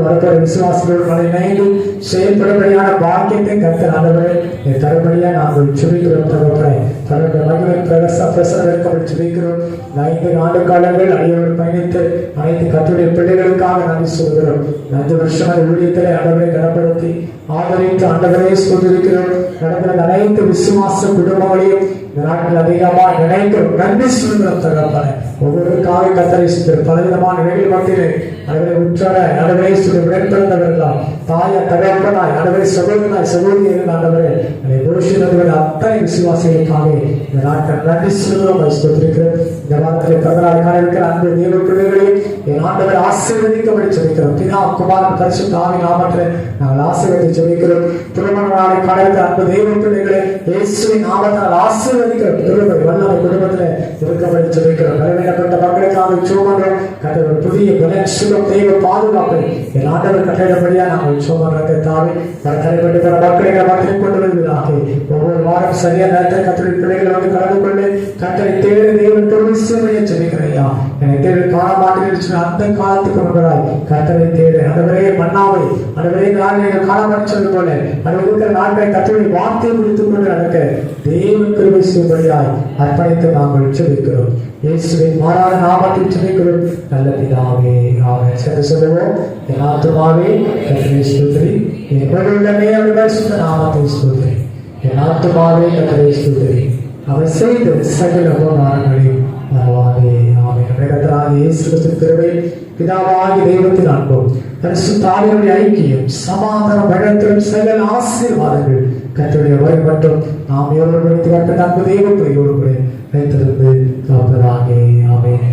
வரப்போற விசுவாசிகளோடு இணைந்து செயல்படும்படியான பாக்கியத்தை கர்த்தர் ஆண்டவரை தரும்படியா நாங்கள் சுபிக்கிறோம் தகப்பனை. தன்னுடைய மகிமை பிரசனம் சுபிக்கிறோம். 5 ஆண்டு காலங்கள் அடியோடு பயணித்து அனைத்து கர்த்தருடைய பிள்ளைகளுக்காக நன்றி சொல்கிறோம். 5 வருஷம் ஊழியத்திலே ஆண்டவரை கனப்படுத்தி ஆதரித்து ஆண்டவரை ஸ்தோத்திரிக்கிறோம். நடக்கிற அனைத்து விசுவாச குடும்பங்களையும் இந்த நாட்டில் அதிகமாக நினைக்கிறோம், நன்றி சொல்கிறோம் தகப்பனை. ஒவ்வொருக்காக கத்தரை பலவிதமான நிலைகள் மத்தியிலே அவர்களை உற்றார ஆண்டவரை உடன்பிறந்தவர்களால் தாய தகப்பனாய் ஆண்டவரை சகோதரனாய் சகோதரி இருந்த ஆண்டவரை அதை கோஷித்தவர்கள் அத்தனை விசுவாசிகளுக்காக இந்த நாட்டில் நன்றி சொல்கிறோம், ஸ்தோத்திரிக்கிறோம். இந்த வாரத்தில் பிறந்தநாளுக்காக இருக்கிற அன்பு தேவ பிள்ளைகளையும் என் ஆண்டவரை ஆசீர்வதிக்கப்படி சொல்லிக்கிறோம். பிதா குமாரன் பரிசுத்த ஆவியின் நாமத்தில் நாங்கள் ஆசீர்வதித்து சொல்லிக்கிறோம். திருமண நாளை கடந்த அன்பு தேவ பிள்ளைகளை இயேசுவின் நாமத்தால் ஆசீர்வதிக்கிறோம். திருமண வல்லமை குடும்பத்தில் இருக்கப்படி சொல்லிக்கிறோம். வரவேற்கப்பட்ட மக்களுக்காக சோமன்றோம். கட்டளை புதிய பலன் சுகம் தெய்வ பாதுகாப்பை என் ஆண்டவர் கட்டளைப்படியா நாங்கள் சோமன்றத்தை தாவி தலைப்பட்டு மக்களை மக்களை கொண்டு வருவதாக ஒவ்வொரு வாரம் சரியான நேரத்தில் கட்டளை பிள்ளைகள் வந்து கலந்து கொண்டு கட்டளை தேவை தேவன் தொழிற்சமையை சொல்லிக்கிறையா என்னை தேவை காண மாட்டேன் அந்த காலத்துக்கு முன்பதாய் கட்டளை தேவை அந்தவரே மன்னாவை அந்தவரே நாளில் காணாமல் சொல்லி போல அது இருக்கிற நாட்களை கட்டளை வார்த்தையை முடித்துக் கொண்டு நடக்க தேவன் கிருபை செய்யும்படியாய் அர்ப்பணித்து நாங்கள் சொல்லிக்கிறோம். இயேசுவின் மாறாத நாமத்தில் சொல்லிக்கிறோம் நல்ல பிதாவே ஆமென். சேர்ந்து சொல்லுவோம். என் ஆத்துமாவே கர்த்தரை ஸ்தோத்திரி, என் உள்ளமே அவருடைய பரிசுத்த நாமத்தை ஸ்தோத்திரி. என் ஆத்துமாவே கர்த்தரை ஸ்தோத்திரி, அவர் செய்த சகல உபகாரங்களையும் மறவாதே. ஆமென். கர்த்தராகிய இயேசு கிறிஸ்துவின் கிருபை, பிதாவாகிய தெய்வத்தின் அன்பும் பரிசுத்த ஆவியானவருடைய ஐக்கியம், சமாதானம், வழக்கம், சகல ஆசீர்வாதங்கள் கர்த்தருடைய வரை மட்டும் நாம் எவரும் நம்பு தெய்வத்தை கூட வைத்திருந்து காப்பதாக. ஆமென்.